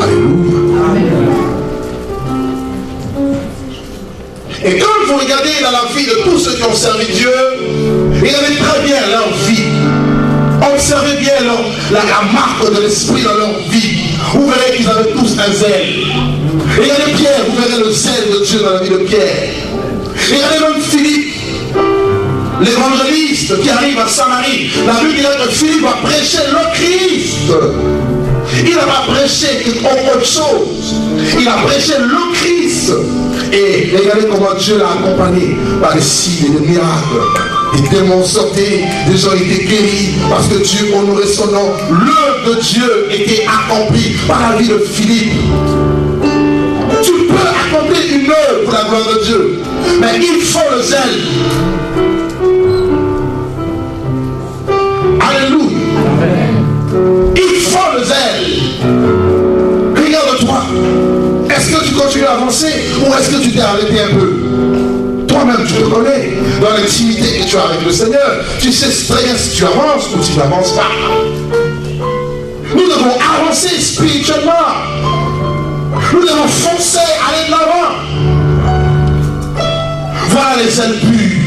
Alléluia. Et quand vous regardez dans la vie de tous ceux qui ont servi Dieu, regardez très bien leur vie. Observez bien la marque de l'esprit dans leur vie. Vous verrez qu'ils avaient tous un zèle. Regardez Pierre, vous verrez le zèle de Dieu dans la vie de Pierre. Regardez même Philippe, l'évangéliste qui arrive à Samarie. La Bible dit que Philippe va prêcher le Christ. Il n'a pas prêché autre chose. Il a prêché le Christ. Et regardez comment Dieu l'a accompagné par des signes et des miracles. Des démons sortaient, des gens étaient guéris parce que Dieu honorait son nom. L'œuvre de Dieu était accomplie par la vie de Philippe. Tu peux accomplir une œuvre pour la gloire de Dieu, mais il faut le zèle. Alléluia. Il faut le zèle. Regarde-toi. Est-ce que tu continues à avancer ou est-ce que tu t'es arrêté un peu? Toi-même, tu te connais. Dans l'intimité que tu as avec le Seigneur, tu sais très bien si tu avances ou si tu n'avances pas. Nous devons avancer spirituellement. Nous devons foncer, aller de l'avant. Voilà les zèles purs.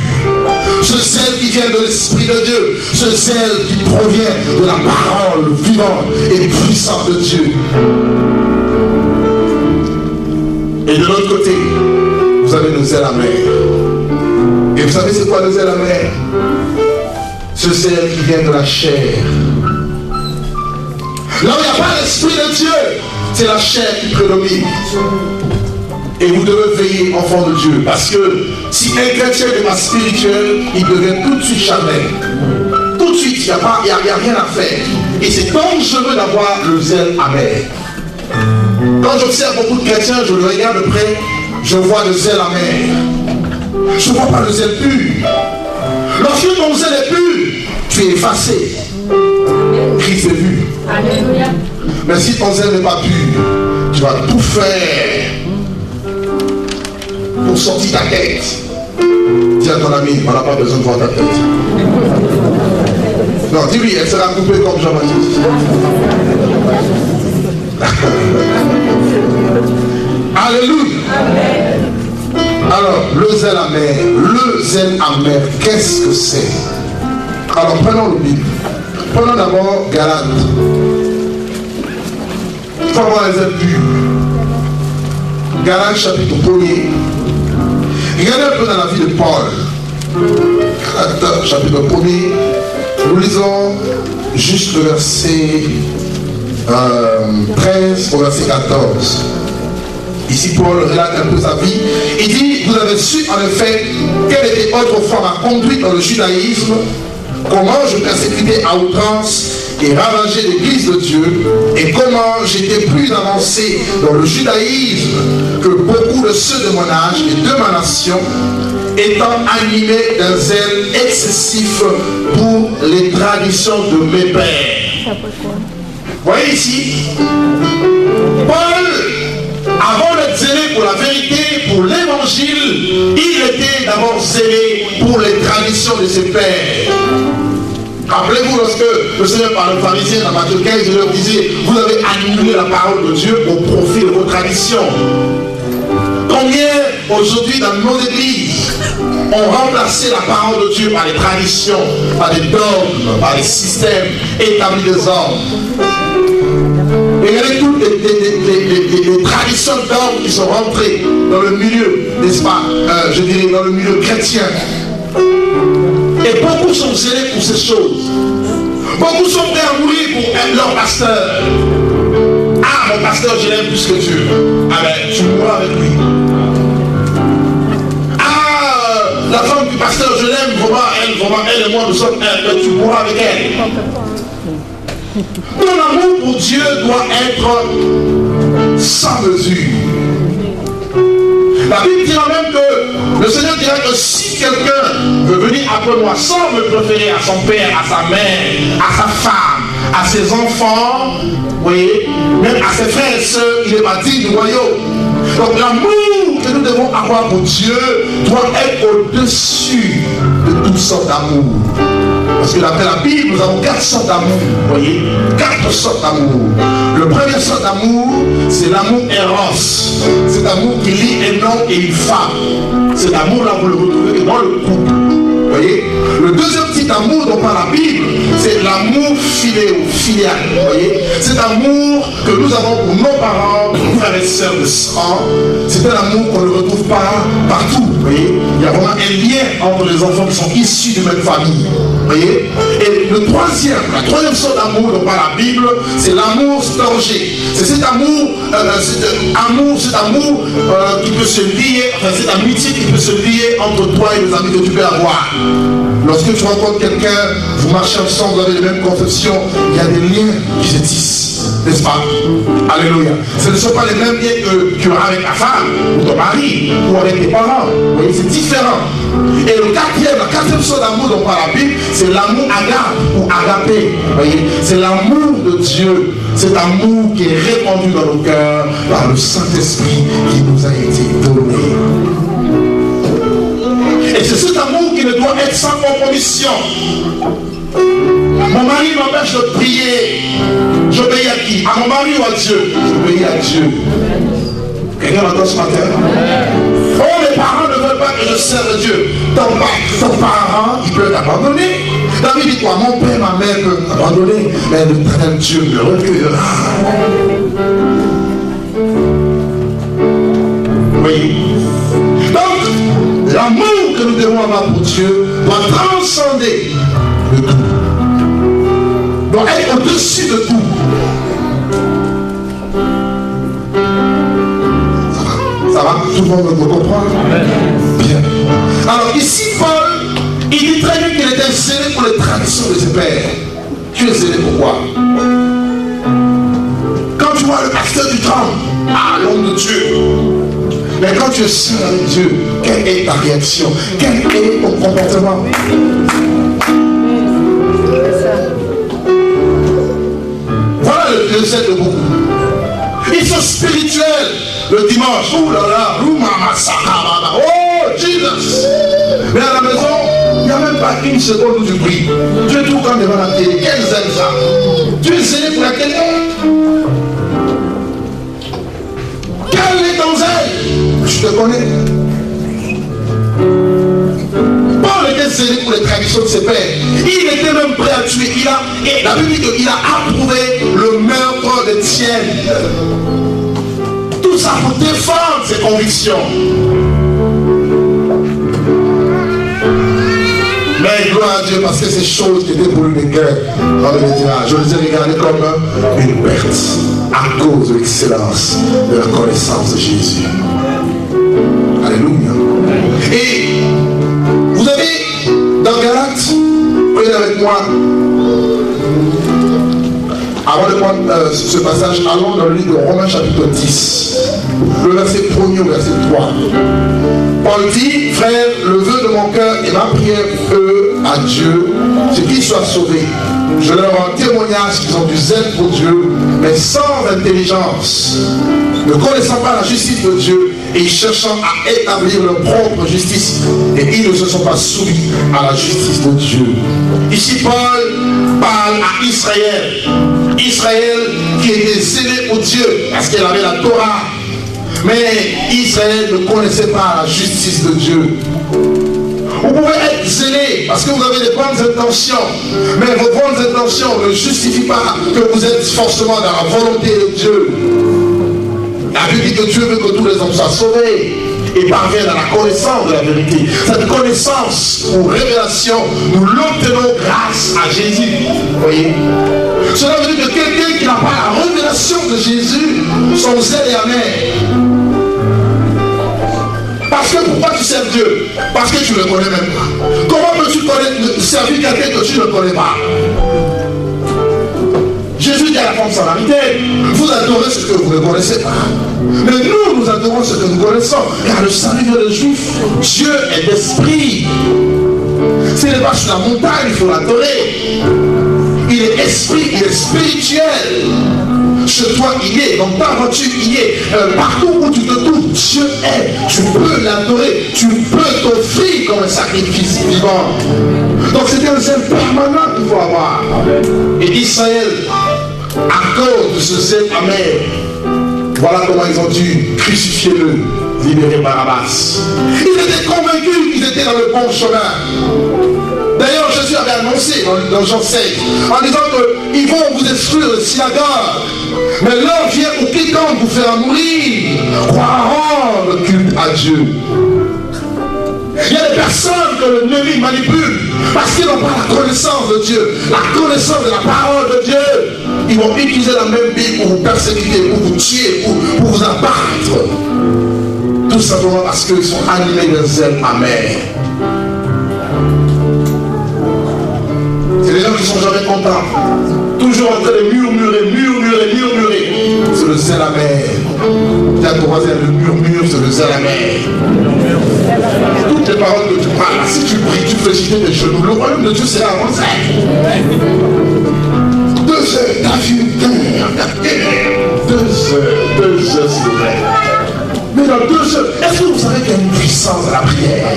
Ce zèle qui vient de l'Esprit de Dieu. Ce zèle qui provient de la parole vivante et puissante de Dieu. Et de l'autre côté, vous avez le zèle amer. Et vous savez c'est quoi le zèle amer? Ce zèle qui vient de la chair. Là où il n'y a pas l'Esprit de Dieu, c'est la chair qui prédomine. Et vous devez veiller, enfant de Dieu. Parce que si un chrétien n'est pas spirituel, il devient tout de suite charnel. Tout de suite, il n'y a rien à faire. Et c'est dangereux d'avoir le zèle amer. Quand j'observe beaucoup de chrétiens, je le regarde de près, je vois le zèle amer. Je ne vois pas le zèle pur. Lorsque ton zèle est pur, tu es effacé. Christ est vu. Alléluia. Mais si ton zèle n'est pas pur, tu vas tout faire pour sortir ta tête. Dis à ton ami, on n'a pas besoin de voir ta tête. Non, dis-lui, elle sera coupée comme Jean-Baptiste. Alléluia. Alors, le zèle amer, qu'est-ce que c'est? Alors, prenons le Bible. Prenons d'abord Galates. Il faut avoir les zèles purs. Galates chapitre 1er. Regardez un peu dans la vie de Paul. Galates chapitre 1er. Nous lisons juste le verset 13 au verset 14. Ici, Paul relate un peu sa vie. Il dit, vous avez su en effet quelle était autrefois ma conduite dans le judaïsme, comment je persécutais à outrance et ravager l'église de Dieu, et comment j'étais plus avancé dans le judaïsme que beaucoup de ceux de mon âge et de ma nation, étant animé d'un zèle excessif pour les traditions de mes pères. Vous voyez ici, Paul, avant d'être zélé pour la vérité, pour l'évangile, il était d'abord zélé pour les traditions de ses pères. Rappelez-vous lorsque le Seigneur parlait aux pharisiens dans Matthieu 15, il leur disait, vous avez annulé la parole de Dieu au profit de vos traditions. Combien aujourd'hui dans nos églises ont remplacé la parole de Dieu par des traditions, par des dogmes, par des systèmes établis des hommes. Et regardez toutes les traditions d'hommes qui sont rentrées dans le milieu, n'est-ce pas, je dirais dans le milieu chrétien. Et beaucoup sont zélés pour ces choses. Beaucoup sont prêts à mourir pour leur pasteur. Ah, mon pasteur, je l'aime plus que Dieu. Ah ben, tu mourras avec lui. Ah, la femme du pasteur, je l'aime, vraiment, elle et moi, nous sommes un, mais tu mourras avec elle. Ton amour pour Dieu doit être sans mesure. La Bible dira même que le Seigneur dira que si quelqu'un veut venir après moi sans me préférer à son père, à sa mère, à sa femme, à ses enfants, vous voyez, même à ses frères et sœurs, il est pas digne du royaume. Donc l'amour que nous devons avoir pour Dieu doit être au-dessus de toutes sortes d'amour. Parce que d'après la Bible, nous avons 4 sortes d'amour. Vous voyez, 4 sortes d'amour. Le premier sorte d'amour, c'est l'amour éros. C'est l'amour qui lie un homme et une femme. Cet amour-là, vous le retrouvez dans le couple. Vous voyez. Le deuxième type d'amour dont parle la Bible, c'est l'amour filial. Vous voyez. Cet amour que nous avons pour nos parents, pour nos frères et sœurs de sang, c'est un amour qu'on ne retrouve pas partout. Vous voyez. Il y a vraiment un lien entre les enfants qui sont issus d'une même famille. Vous voyez. Et la troisième sorte d'amour dont parle la Bible, c'est l'amour storgé. C'est cet amour, qui peut se lier, enfin cette amitié qui peut se lier entre toi et les amis que tu peux avoir. Lorsque tu rencontres quelqu'un, vous marchez ensemble, vous avez les mêmes conceptions, il y a des liens qui se tissent, n'est-ce pas? Alléluia. Ce ne sont pas les mêmes liens que tu auras avec ta femme, ou ton mari, ou avec tes parents. Vous voyez, c'est différent. Et la quatrième sorte d'amour dont parle la Bible, c'est l'amour agape ou agapé. Vous voyez, c'est l'amour de Dieu. Cet amour qui est répandu dans nos cœurs par le Saint-Esprit qui nous a été donné. Et c'est cet amour qui ne doit être sans compromission. Mon mari m'empêche de prier. J'obéis à qui? À mon mari ou à Dieu? J'obéis à Dieu. Quelqu'un m'entend ce matin? Oh, mes parents ne veulent pas que je serve Dieu. Ton parent, il peut t'abandonner. David dit quoi? Mon père, ma mère peut m'abandonner, mais l'éternel Dieu me recueillera. Oui. Donc, l'amour que nous devons avoir pour Dieu doit transcender le tout. Doit être au-dessus de tout. Ça va? Tout le monde me comprend? Bien. Alors ici, Paul, il dit très bien qu'il était zélé pour les traditions de ses pères. Tu es zélé pourquoi? Quand tu vois le pasteur du temple, l'homme de Dieu. Mais quand tu es seul avec Dieu, quelle est ta réaction? Quel est ton comportement? Voilà le zèle de beaucoup. Ils sont spirituels le dimanche. Oh là là, oh Jesus. Mais à la maison, il n'y a même pas une seconde où tu pries. Tu es tout le temps devant la télé. Quel zèle ça? Tu es zélé pour la télé? Quel est ton zèle? Je te connais. Paul était zélé pour les traditions de ses pères. Il était même prêt à tuer. Et la Bible dit qu'il a approuvé le meurtre d'Étienne. Tout ça pour défendre ses convictions. Mais gloire à Dieu, parce que ces choses qui étaient pour lui des guerres, je les ai regardées comme une perte à cause de l'excellence de la connaissance de Jésus. Alléluia. Et vous avez dans Galates, voyez avec moi, Avant de prendre ce passage, allons dans le livre de Romains chapitre 10, le verset 1er au verset 3. Paul dit, frère, le vœu de mon cœur et ma prière pour eux à Dieu, c'est qu'ils soient sauvés. Je leur rends témoignage qu'ils ont du zèle pour Dieu, mais sans intelligence, ne connaissant pas la justice de Dieu et cherchant à établir leur propre justice. Et ils ne se sont pas soumis à la justice de Dieu. Ici, Paul parle à Israël. Israël qui était zélé pour Dieu parce qu'elle avait la Torah. Mais Israël ne connaissait pas la justice de Dieu. Vous pouvez être zélé parce que vous avez des bonnes intentions, mais vos bonnes intentions ne justifient pas que vous êtes forcément dans la volonté de Dieu. La Bible dit que Dieu veut que tous les hommes soient sauvés et parviennent à la connaissance de la vérité. Cette connaissance ou révélation, nous l'obtenons grâce à Jésus. Vous voyez? Cela veut dire que quelqu'un qui n'a pas la révélation de Jésus, son zèle est amer. Parce que pourquoi tu sers Dieu? Parce que tu ne le connais même pas. Comment peux-tu servir quelqu'un que tu ne connais pas? Jésus dit à la femme samaritaine, vous adorez ce que vous ne connaissez pas. Mais nous adorons ce que nous connaissons. Car le salut vient des Juifs. Dieu est d'esprit. Ce n'est pas sur la montagne qu'il faut l'adorer. Il est esprit, il est spirituel. Chez toi, il est. Dans ta voiture, il est. Partout où tu te trouves, Dieu est. Tu peux l'adorer. Tu peux t'offrir comme un sacrifice vivant. Donc c'est un zèle permanent qu'il faut avoir. Et Israël, à cause de ce zèle amer, voilà comment ils ont dû crucifier-le, libérer Barabbas. Ils étaient convaincus qu'ils étaient dans le bon chemin. D'ailleurs, Jésus avait annoncé dans Jean 16, en disant qu'ils vont vous exclure de synagogue. Mais l'heure vient où quiconque vous fera mourir croira rendre culte à Dieu. Il y a des personnes que l'ennemi manipule parce qu'ils n'ont pas la connaissance de Dieu, la connaissance de la parole de Dieu. Ils vont utiliser la même Bible pour vous persécuter, pour vous tuer, pour vous abattre. Tout simplement parce qu'ils sont animés d'un zèle amer. C'est des gens qui ne sont jamais contents. Toujours en train de murmurer. C'est le zèle amer. Tu as droit à le murmure, c'est le zèle amer. Toutes les paroles que tu parles, si tu pries, tu fais jeter tes genoux. Le royaume de Dieu, c'est avancé. 2 heures, David, 2 heures, s'il vous plaît. Mais dans 2 heures, est-ce que vous savez qu'il y a une puissance à la prière?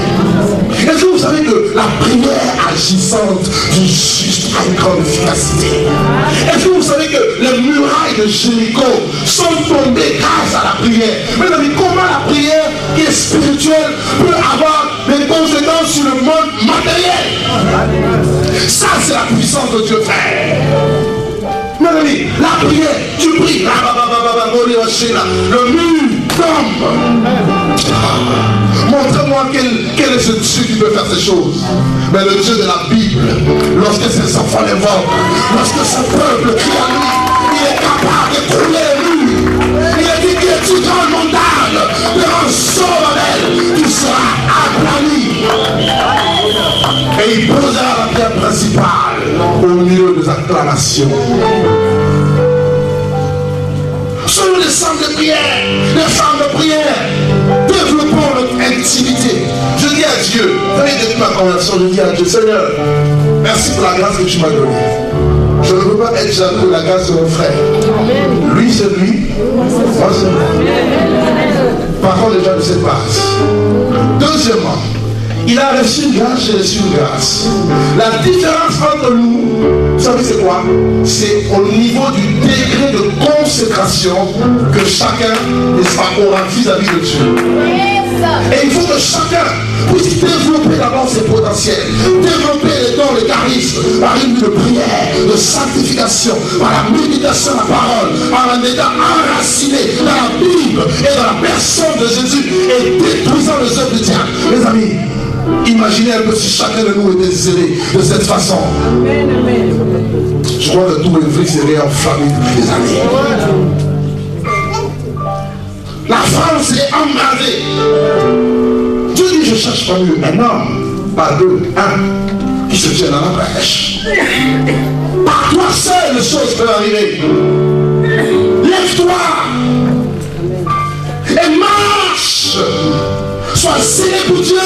Est-ce que vous savez que la prière agissante du juste a une grande efficacité? Est-ce que vous savez que les murailles de Jéricho sont tombées grâce à la prière? Mais comment la prière qui est spirituelle peut avoir des conséquences sur le monde matériel? Ça, c'est la puissance de Dieu, frère. Mon ami, la prière, tu pries, le mur tombe. Montre-moi quel est ce Dieu qui peut faire ces choses. Mais le Dieu de la Bible, lorsque ses enfants l'invoquent, lorsque son peuple crie à lui, il est capable d'écrouler les murs. Il a dit qu'il est une grande montagne, devant son Babel, qui sera aplani. Et il posera la pierre principale au milieu des acclamations. Soyons des centres de prière, des femmes de prière. Développons notre intimité. Je dis à Dieu, depuis ma conversion, je dis à Dieu, Seigneur, merci pour la grâce que tu m'as donnée. Je ne veux pas être jaloux de la grâce de mon frère. Lui, c'est lui. Moi, c'est moi. Partons déjà de cette base. Deuxièmement, il a reçu une grâce, j'ai reçu une grâce. La différence entre nous, vous savez c'est quoi? C'est au niveau du degré de consécration que chacun aura vis-à-vis de Dieu. Et il faut que chacun puisse développer d'abord ses potentiels, développer les dons, les charismes, par une vie de prière, de sanctification, par la méditation de la parole, par un état enraciné dans la Bible et dans la personne de Jésus et détruisant les œuvres du diable. Mes amis, imaginez un peu si chacun de nous était zélé de cette façon. Je crois que tout l'évêque serait enflammé depuis des années. La France est embrasée. Dieu dit, je cherche pas mieux un homme, pas deux, un, qui se tiennent à la brèche. Par toi seul, les choses peuvent arriver. Lève-toi et marche. Sois zélé pour Dieu.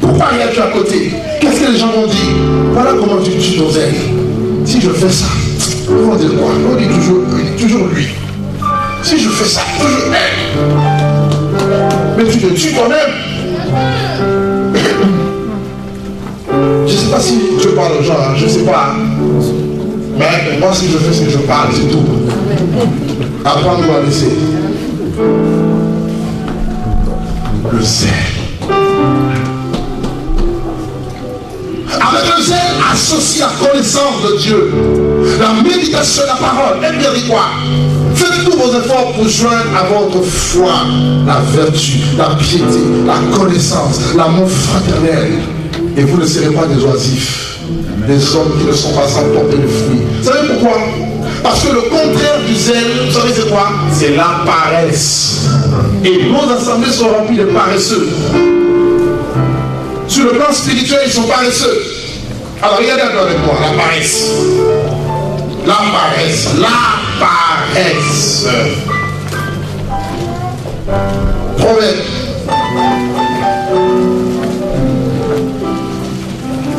Pourquoi es-tu à côté? Qu'est-ce que les gens vont dire? Voilà comment tu tues ton zèle. Si je fais ça, ils vont dire quoi? On dit toujours lui. Si je fais ça, toujours elle. Mais tu te tues toi-même. Je ne sais pas si je parle aux gens, je ne sais pas. Mais moi, si je fais ce que je parle, c'est tout. Apprends-nous à laisser. Le zèle. Avec le zèle, associe la connaissance de Dieu, la méditation de la parole. Et bien dit quoi? Faites tous vos efforts pour joindre à votre foi la vertu, la piété, la connaissance, l'amour fraternel. Et vous ne serez pas des oisifs, des hommes qui ne sont pas sans porter le fruit. Vous savez pourquoi? Parce que le contraire du zèle, vous savez c'est quoi? C'est la paresse. Et nos assemblées sont remplies de paresseux. Sur le plan spirituel, ils sont paresseux. Alors regardez un peu avec moi, la paresse. La paresse. La paresse. Proverbe.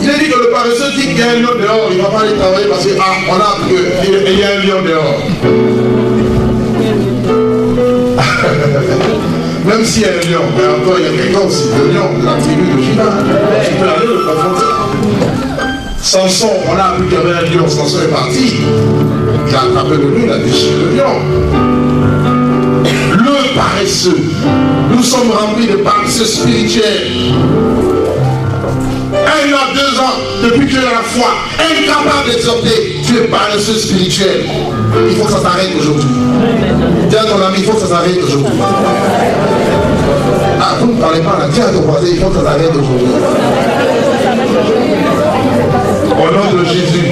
Il est dit que le paresseux dit qu'il y a un lion dehors, il ne va pas aller travailler parce que, on a appris qu'il y a un lion dehors. Même s'il y a un lion, mais encore il y a quelqu'un aussi, le lion de la tribu de Juda. Tu peux aller le confronter. Samson, on a appris qu'il y avait un lion, Samson est parti. Il a attrapé le lion, il a déchiré le lion. Le paresseux. Nous sommes remplis de paresseux spirituels. 1 an, 2 ans, depuis que tu es à la foi, incapable d'exhorter, tu es paresseux spirituel. Il faut que ça s'arrête aujourd'hui. Dis à ton ami, il faut que ça s'arrête aujourd'hui. Ah, vous ne parlez pas là, dis à ton voisin, il faut que ça s'arrête aujourd'hui. Au nom de Jésus.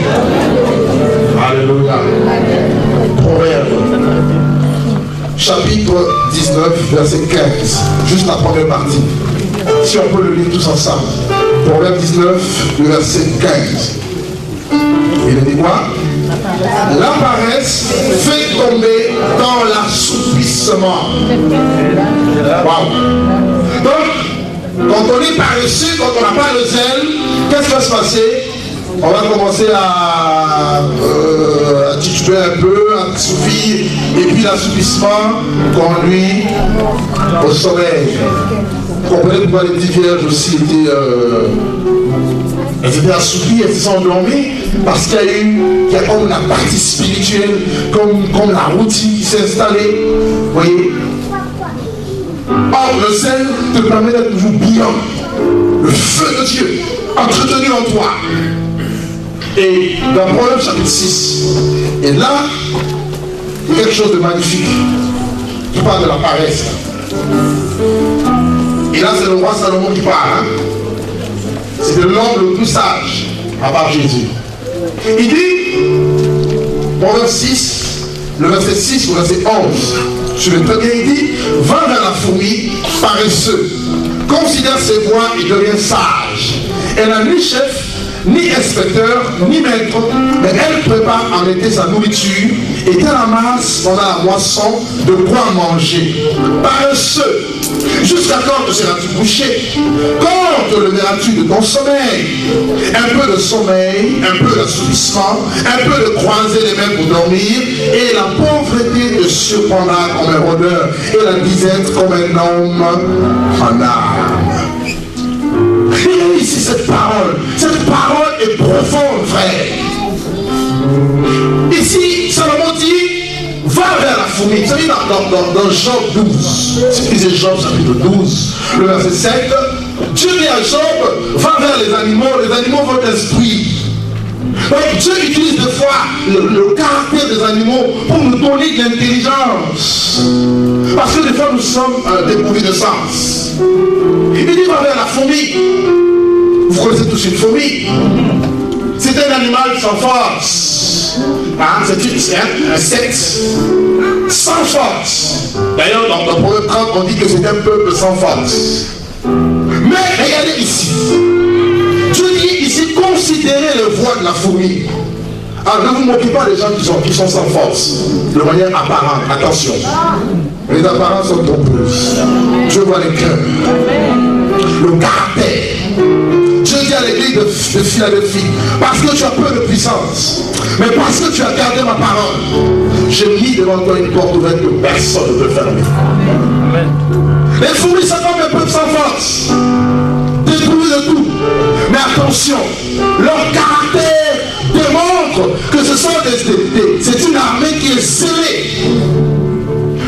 Alléluia. Proverbe. Chapitre 19, verset 15. Juste la première partie. Si on peut le lire tous ensemble. Proverbe 19, le verset 15. Il dit quoi? La paresse fait tomber dans l'assoupissement. Wow. Donc, quand on est paresseux, quand on n'a pas le zèle, qu'est-ce qui va se passer? On va commencer à tituber un peu, à s'assoupir, et puis l'assoupissement conduit au sommeil. Vous comprenez pourquoi les petites vierges aussi étaient assoupies, elles se sont endormies, parce qu'il y a comme la partie spirituelle, comme la routine qui s'est installée. Vous voyez? Or, le zèle te permet d'être toujours brillant. Le feu de Dieu, entretenu en toi. Et dans Proverbe chapitre 6, et là, il y a quelque chose de magnifique qui parle de la paresse. Et là, c'est le roi Salomon qui parle. Hein? C'est de l'homme le plus sage, à part Jésus. Il dit, Proverbe 6, le verset 6 au verset 11, sur le premier, il dit, va vers la fourmi, paresseux, considère ses voies et devient sage. Elle n'a ni chef, ni inspecteur, ni maître, mais elle prépare en été sa nourriture, et dans la masse, on a la moisson de quoi manger. Paresseux, jusqu'à quand te seras-tu couché? Quand te leveras-tu de ton sommeil? Un peu de sommeil, un peu d'assoupissement, un peu de croiser les mains pour dormir, et la pauvreté te surprendra comme un rôdeur, et la disette comme un homme en âme. Et ici cette parole est profonde, frère. Ici, Salomon dit, va vers la fourmi. Vous savez, dans Job 12, si lisez Job chapitre 12, le verset 7, Dieu dit à Job, va vers les animaux vont t'instruire. Donc Dieu utilise des fois le caractère des animaux pour nous donner de l'intelligence. Parce que des fois nous sommes dépourvus de sens. Il dit va vers la fourmi. Vous connaissez tous une fourmi. C'est un animal sans force. Hein? C'est un insecte sans force. D'ailleurs dans Proverbe 30 on dit que c'est un peuple sans force. Mais regardez ici. Dieu dit ici, considérez le voie de la fourmi. Alors ne vous moquez pas des gens qui sont sans force, de manière apparente. Attention. Les apparences sont trompeuses. Dieu voit les cœurs, le caractère. Dieu dit à l'église de Philadelphie, parce que tu as peu de puissance, mais parce que tu as gardé ma parole, j'ai mis devant toi une porte ouverte que personne ne peut fermer. Amen. Les fourmis sont comme un peuple sans force, dépourvus de tout. Mais attention, leur caractère démontre que ce sont c'est une armée qui est scellée.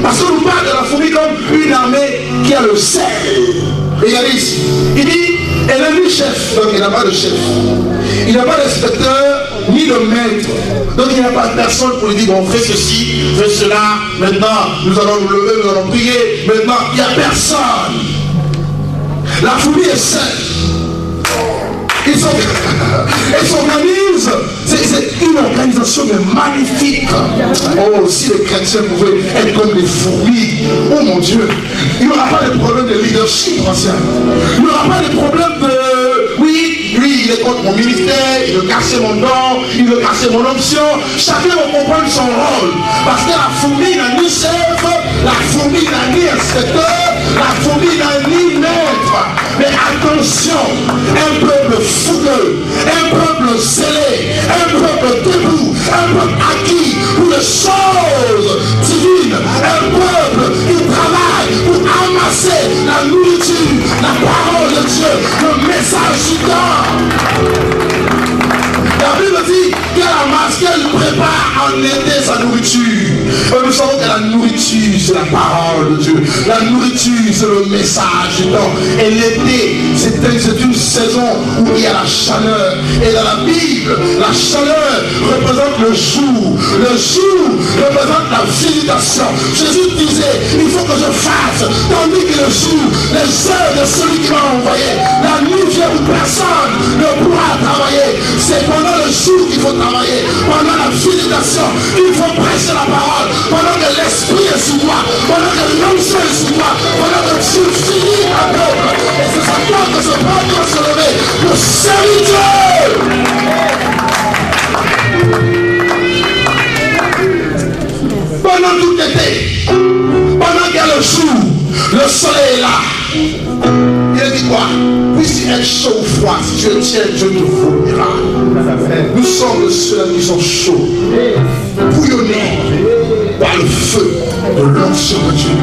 Parce qu'on nous parle de la fourmi comme une armée qui a le sel. Et regardez ici, il dit, elle est le chef, donc il n'a pas de chef. Il n'a pas d'inspecteur, ni de maître. Donc il n'y a pas de personne pour lui dire, bon, fais ceci, fais cela, maintenant nous allons nous lever, nous allons prier, maintenant il n'y a personne. La fourmi est seule. Ils s'organisent, c'est une organisation magnifique. Oh, si les chrétiens pouvaient être comme des fourmis, oh mon Dieu, il n'y aura pas de problème de leadership ancien. Il n'y aura pas de problème de, oui, lui il est contre mon ministère, il veut casser mon don, il veut casser mon option. Chacun va comprendre son rôle. Parce que la fourmi n'a ni chef, la fourmi n'a ni inspecteur, la fourmi n'a ni maître. Mais attention, un peuple fougueux, un peuple scellé, un peuple debout, un peuple acquis pour les choses divines, un peuple qui travaille pour amasser la nourriture, la parole de Dieu, le message du temps. La Bible dit qu'elle amasse, qu'elle prépare en été sa nourriture. Nous savons que la nourriture, c'est la parole de Dieu. La nourriture, c'est le message du temps. Et l'été, c'est une saison où il y a la chaleur. Et dans la Bible, la chaleur représente le jour. Le jour représente la visitation. Jésus disait, il faut que je fasse, tandis que le jour, les heures de celui qui m'a envoyé, la nuit vient où personne ne pourra travailler. C'est pendant le jour qu'il faut travailler, pendant la visitation, il faut prêcher la parole, pendant que l'esprit est sur moi, pendant que l'onction est sur moi, pendant que Dieu finit un peuple. Et c'est ça que ce peuple doit se lever pour servir Dieu. Pendant tout l'été, pendant qu'il y a le jour, le soleil est là. Il dit quoi? Puisqu'il est chaud ou froid, si tu es tiens, Dieu te vomira. Nous sommes ceux qui sont chauds, bouillonnés par le feu de l'onction de Dieu.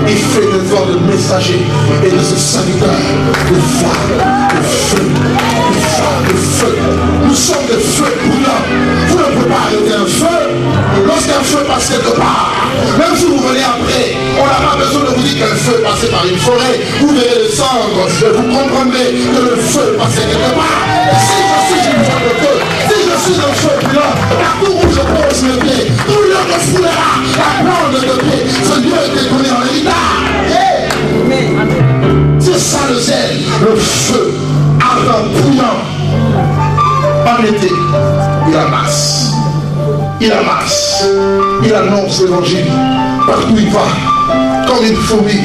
Il fait des voix de messagers et de ses serviteurs, de foi, de feu, de foi, de feu. Nous sommes des feux brûlants. Vous ne pouvez pas arrêter un feu. Lorsqu'un feu passe quelque part, même si vous venez après, on n'a pas besoin de vous dire qu'un feu est passé par une forêt. Vous verrez les cendres et vous comprendrez que le feu est passé quelque part. Et si je suis une voie de feu, si je suis un feu brûlant, partout où je pose mes pieds, tout le monde foulera la plante de pied. Ce Dieu était donné en héritage. C'est ça le zèle, le feu ardent, bouillant. En été, il amasse. Il amasse, il annonce l'évangile partout où il va, comme une fourmi.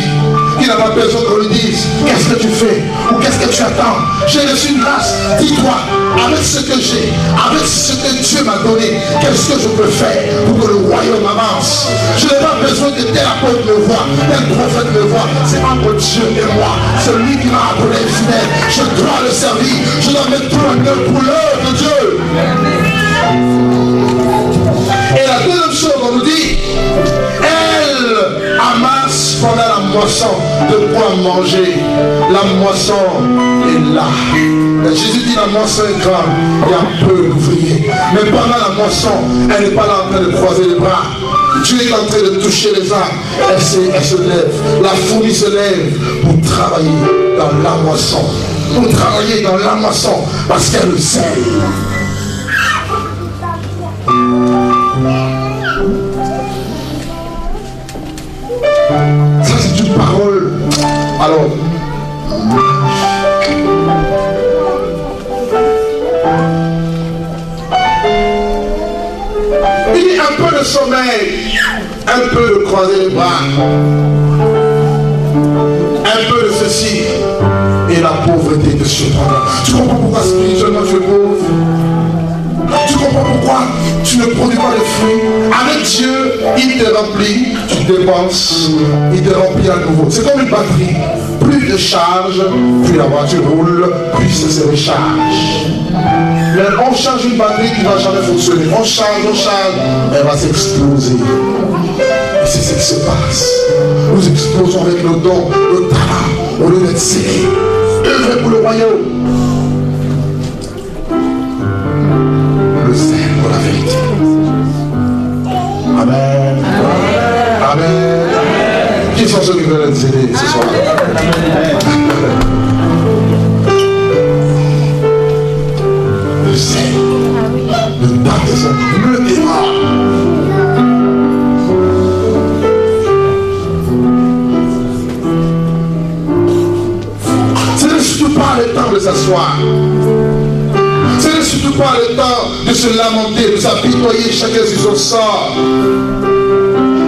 Il n'a pas besoin qu'on lui dise qu'est-ce que tu fais ou qu'est-ce que tu attends. J'ai reçu une grâce. Dis-toi, avec ce que j'ai, avec ce que Dieu m'a donné, qu'est-ce que je peux faire pour que le royaume avance. Je n'ai pas besoin que tel apôtre me voie, tel prophète me voie. C'est entre Dieu et moi. C'est lui qui m'a appelé fidèle. Je dois le servir. Je dois mettre tout en œuvre pour l'œuvre de Dieu. Et la deuxième chose, on nous dit, elle amasse pendant la moisson de quoi manger. La moisson est là. Et Jésus dit la moisson est grande, il y a peu d'ouvriers. Mais pendant la moisson, elle n'est pas là en train de croiser les bras. Dieu est en train de toucher les âmes. Elle se lève. La fourmi se lève pour travailler dans la moisson. Pour travailler dans la moisson parce qu'elle le sait. Ça c'est une parole. Alors, il dit un peu de sommeil, un peu de croiser les bras, un peu de ceci, et la pauvreté te surprendra. Tu comprends pourquoi spirituellement tu es pauvre? Tu comprends pourquoi tu ne produis pas de fruits? Avec Dieu, il te remplit, tu dépenses, il te remplit à nouveau. C'est comme une batterie. Plus de charge, plus la voiture roule, plus ça se recharge. Mais on change une batterie qui ne va jamais fonctionner. On charge, elle va s'exploser. Et c'est ce qui se passe. Nous explosons avec nos dons, nos talents, au lieu d'être serrés. Œuvrez pour le royaume. Le zèle pour la vérité. Amen. Amen. Amen. Qui sont ceux qui veulent être zélés ce soir? Le zèle. Le baptême. Le démon. Ce n'est surtout pas le temps de s'asseoir. Ce n'est surtout pas le temps de se lamenter, de s'apitoyer chacun sur son sort.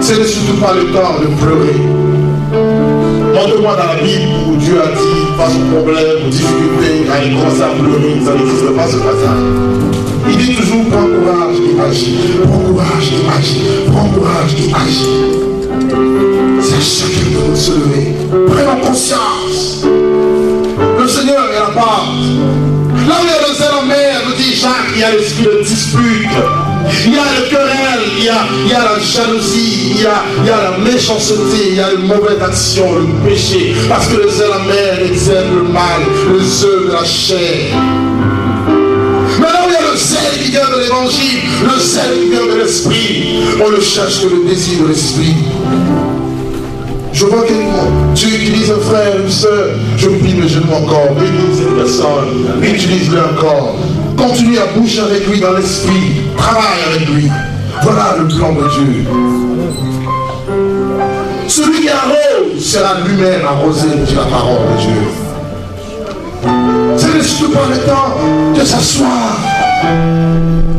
Ce n'est surtout pas le temps de pleurer. Montre-moi dans la Bible où Dieu a dit, face aux problèmes, aux difficultés, quand il commence à pleurer, ça n'existe pas ce passage. Il dit toujours, prends courage et agis. Prends courage et agis. Prends courage et agis. C'est à chacun de nous se lever. Prenons conscience. Le Seigneur est la porte. Là où il y a le zèle en mer, nous dit Jacques, il y a l'esprit de dispute. Il y a le querelle, il y a la jalousie, il y a la méchanceté, il y a les mauvaises actions, le péché. Parce que le zèle en mer exerce le mal, les œuvres de la chair. Mais là où il y a le zèle qui vient de l'évangile, le zèle qui vient de l'esprit, on ne cherche que le désir de l'esprit. Je vois que Dieu utilise un frère, une soeur, je plie mes genoux encore, bénis cette personne, utilise-le encore. Continue à bouger avec lui dans l'esprit, travaille avec lui. Voilà le plan de Dieu. Celui qui arrose sera lui-même arrosé, dit la parole de Dieu. Ce n'est surtout pas le temps de s'asseoir.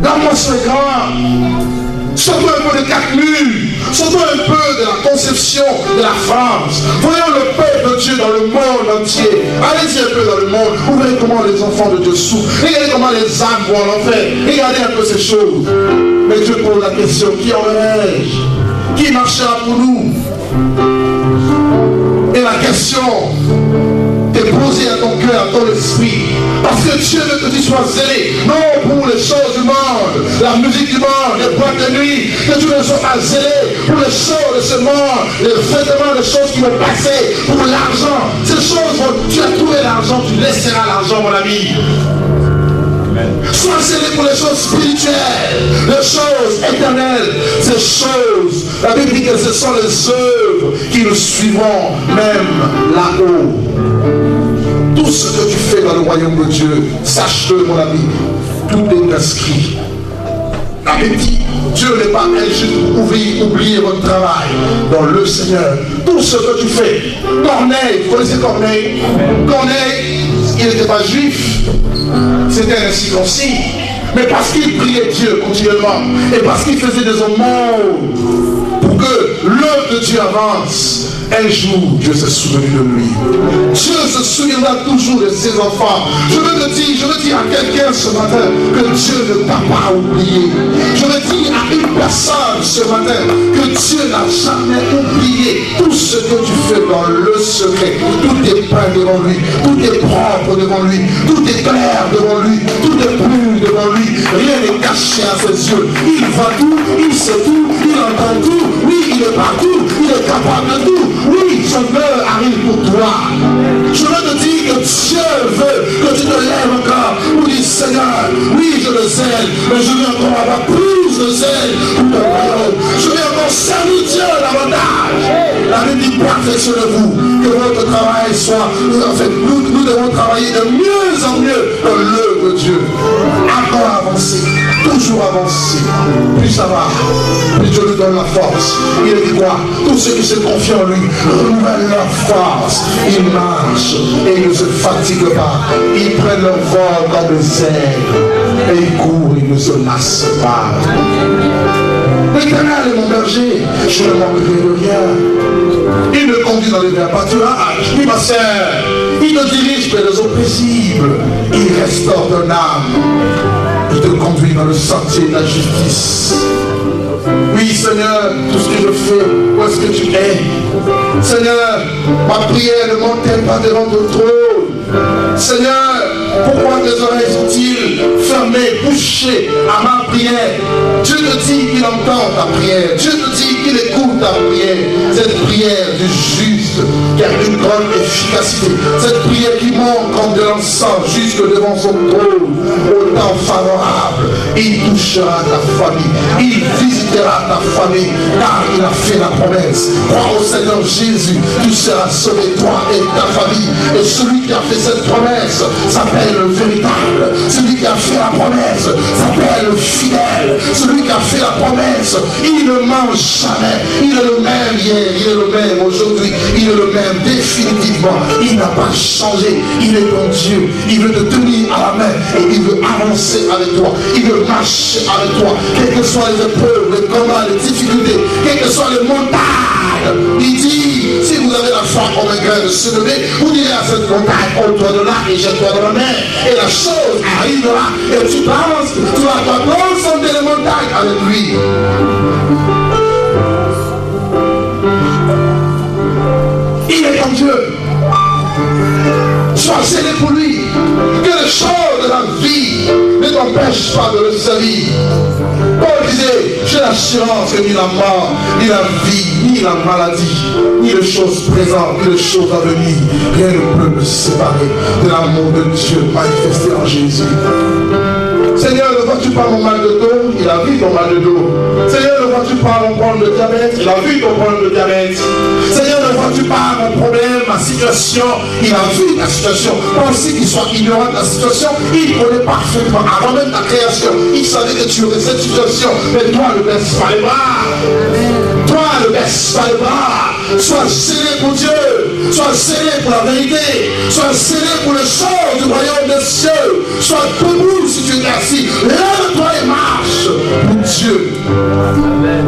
La moisson est grande. Sortons un peu de 4 murs, sortons un peu de la conception de la France. Voyons le peuple de Dieu dans le monde entier. Allez-y un peu dans le monde, vous verrez comment les enfants de Dieu souffrent. Regardez comment les âmes vont en enfer. Regardez un peu ces choses. Mais Dieu pose la question, qui enverrai-je? Qui marchera pour nous? Et la question est posée à ton cœur, à ton esprit. Parce que Dieu veut que tu sois zélé, non pour les choses du monde, la musique du monde, les boîtes de nuit, que tu ne sois pas zélé pour les choses de ce monde, les vêtements, les choses qui vont passer, pour l'argent. Ces choses, tu as trouvé l'argent, tu laisseras l'argent, mon ami. Sois zélé pour les choses spirituelles, les choses éternelles, ces choses. La Bible dit que ce sont les œuvres qui nous suivront, même là-haut. Tout ce que tu fais dans le royaume de Dieu, sache-le, mon ami, tout est inscrit. La Bible dit, Dieu n'est pas injuste pour oublier votre travail dans le Seigneur. Tout ce que tu fais. Corneille, vous connaissez Corneille? Corneille, il n'était pas juif, c'était un incirconcis. Mais parce qu'il priait Dieu continuellement, et parce qu'il faisait des aumônes pour que l'œuvre de Dieu avance, un jour, Dieu s'est souvenu de lui. Dieu se souviendra toujours de ses enfants. Je veux dire à quelqu'un ce matin que Dieu ne t'a pas oublié. Je veux dire à une personne ce matin que Dieu n'a jamais oublié tout ce que tu fais dans le secret. Tout est peint devant lui, tout est propre devant lui, tout est clair devant lui, tout est pur devant lui. Rien n'est caché à ses yeux. Il voit tout, il sait tout, il entend tout. Oui, il est partout, il est capable de tout. Oui, son heure arrive pour toi. Je veux te dire que Dieu veut que tu te lèves encore pour dire Seigneur, oui, je le zèle, mais je veux encore avoir plus de zèle pour ton royaume. Je veux encore servir Dieu davantage. La Bible dit perfectionnez-vous, que votre travail soit. En fait, nous devons travailler de mieux en mieux dans l'œuvre de Dieu. Encore avancer, toujours avancer. Plus ça va, plus Dieu nous donne la force. Il dit quoi? Tous ceux qui se confient en lui renouvellent leur force. Ils marchent et ils ne se fatiguent pas. Ils prennent leur vol comme des aigles. Et ils courent, ils ne se lassent pas. L'Éternel est mon berger, je ne manquerai de rien. Il ne conduit dans les verts pâturages. Oui, ma sœur, il te dirige vers les eaux paisibles. Il restaure ton âme. Il te conduit dans le sentier de la justice. Oui, Seigneur, tout ce que je fais, où est-ce que tu es? Seigneur, ma prière ne monte pas devant ton trône. Seigneur, pourquoi tes oreilles sont-ils fermées, bouchées à ma prière? Dieu te dit qu'il entend ta prière. Dieu te dit qu'il écoute ta prière. Cette prière du juste qui a une grande efficacité. Cette prière qui monte comme de l'encens jusque devant son trône. Au temps favorable, il touchera ta famille. Il visitera ta famille. Car il a fait la promesse. Crois au Seigneur Jésus. Tu seras sauvé, toi et ta famille. Et celui qui a fait cette promesse s'appelle le véritable. Celui qui a fait la promesse s'appelle le fidèle. Celui qui a fait la promesse, il ne ment jamais. Il est le même hier, il est le même aujourd'hui, il est le même définitivement. Il n'a pas changé. Il est ton Dieu. Il veut te tenir à la main et il veut avancer avec toi. Il veut marcher avec toi. Quelles que soient les épreuves, les combats, les difficultés, quelles que soient les montagnes, il dit, si vous avez la foi comme un grain de se lever, vous direz à cette montagne, ôte-toi de là et jette-toi dans la mer. Et la chose arrivera et tu penses, tu vas transcender les montagnes avec lui. Il est ton Dieu. Sois scellé pour lui. Que les choses de la vie ne t'empêchent pas de le servir. Paul disait, j'ai l'assurance que ni la mort, ni la vie, ni la maladie, ni les choses présentes, ni les choses à venir, rien ne peut me séparer de l'amour de Dieu manifesté en Jésus. Seigneur, ne vois-tu pas mon mal de dos? Il a vu ton mal de dos. Seigneur, ne vois-tu pas mon problème de diabète? Il a vu ton problème de diabète. Seigneur, ne vois-tu pas mon problème, ma situation? Il a vu ta situation. Pas aussi qu'il soit ignorant de ta situation, il connaît parfaitement. Avant même ta création, il savait que tu aurais cette situation. Mais toi, ne baisse pas les bras. Toi, ne baisse pas les bras. Sois scellé pour Dieu. Sois scellé pour la vérité. Sois scellé pour les choses du royaume des cieux. Sois debout si tu es assis. Lève-toi et marche pour Dieu. Amen.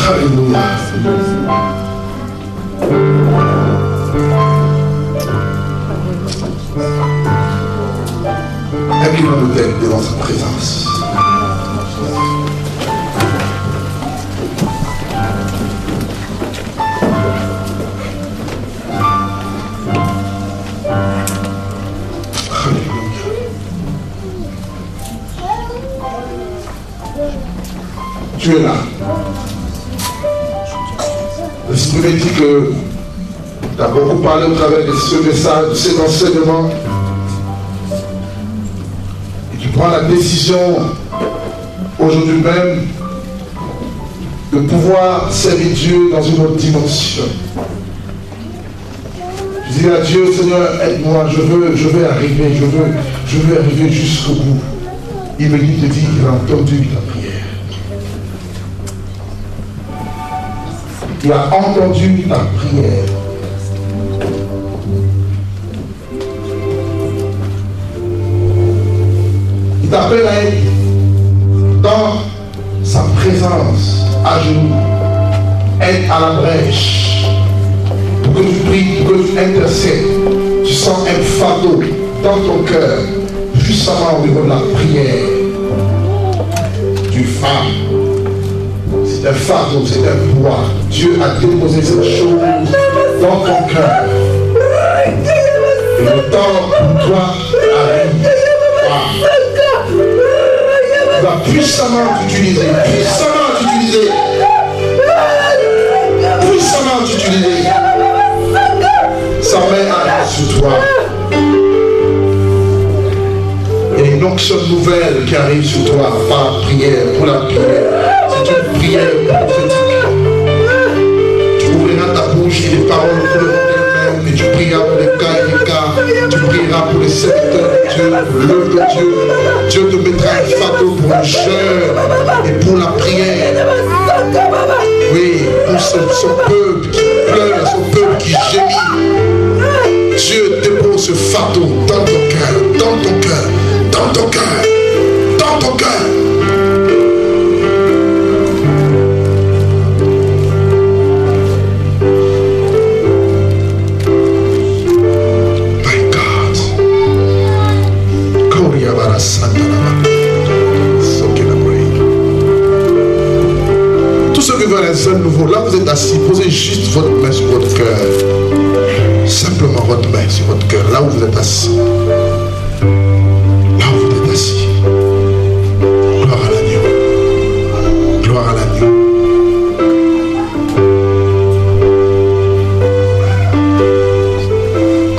Alléluia. Inclinons nos têtes devant sa présence. Tu es là. L'Esprit me dit que tu as beaucoup parlé au travers de ce message, de cet enseignement. Et tu prends la décision aujourd'hui même de pouvoir servir Dieu dans une autre dimension. Je dis à Dieu, Seigneur, aide-moi, je veux arriver, je veux arriver jusqu'au bout. Il me dit, il a entendu ta prière. Il a entendu ta prière. Il t'appelle à être dans sa présence, à genoux, être à la brèche, pour que tu pries, pour que tu intercèdes. Tu sens un fardeau dans ton cœur, justement au niveau de la prière. Tu fardes. C'est un fardeau, c'est un poids. Dieu a déposé cette chose dans ton cœur. Et le temps pour toi arrive. Tu vas puissamment t'utiliser, sa main arrive sur toi. Il y a une onction nouvelle qui arrive sur toi par la prière, pour la prière. C'est une prière prophétique. Tu ouvriras ta bouche et les paroles pour le monde et tu prieras pour les cas et les cas. Tu prieras pour les serviteurs de Dieu, pour l'œuvre de Dieu. Dieu te mettra un fardeau pour le jeûne et pour la prière. Oui, pour son peuple qui pleure, son peuple qui gémit. Dieu dépose ce fardeau dans ton cœur, dans ton cœur, dans ton cœur. ton cœur. Tous ceux qui veulent un seul nouveau, là vous êtes assis, posez juste votre main sur votre cœur. Simplement votre main sur votre cœur, là où vous êtes assis. Là où vous êtes assis. Gloire à l'agneau. Gloire à l'agneau.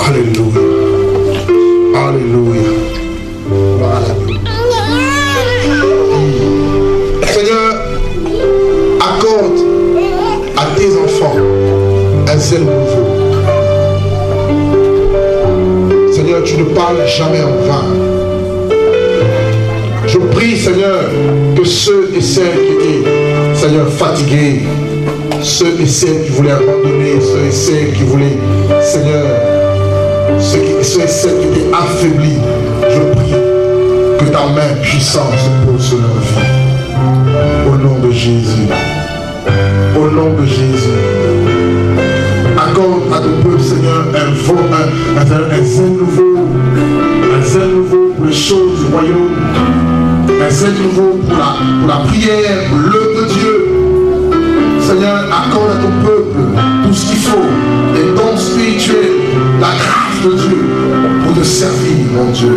Alléluia. Alléluia. Gloire à l'agneau. Seigneur, accorde à tes enfants un zèle nouveau. Seigneur, tu ne parles jamais en vain. Je prie, Seigneur, que ceux et celles qui étaient, Seigneur, fatigués, ceux et celles qui voulaient abandonner, ceux et celles qui voulaient, Seigneur, ceux et celles qui étaient affaiblis, je prie que ta main puissante se pose sur leur vie. Au nom de Jésus. Au nom de Jésus. Accorde à ton peuple, Seigneur, un zèle nouveau pour les choses du royaume, un zèle nouveau pour la prière, pour l'œuvre de Dieu. Seigneur, accorde à ton peuple tout ce qu'il faut, les dons spirituels, la grâce de Dieu pour te servir, mon Dieu.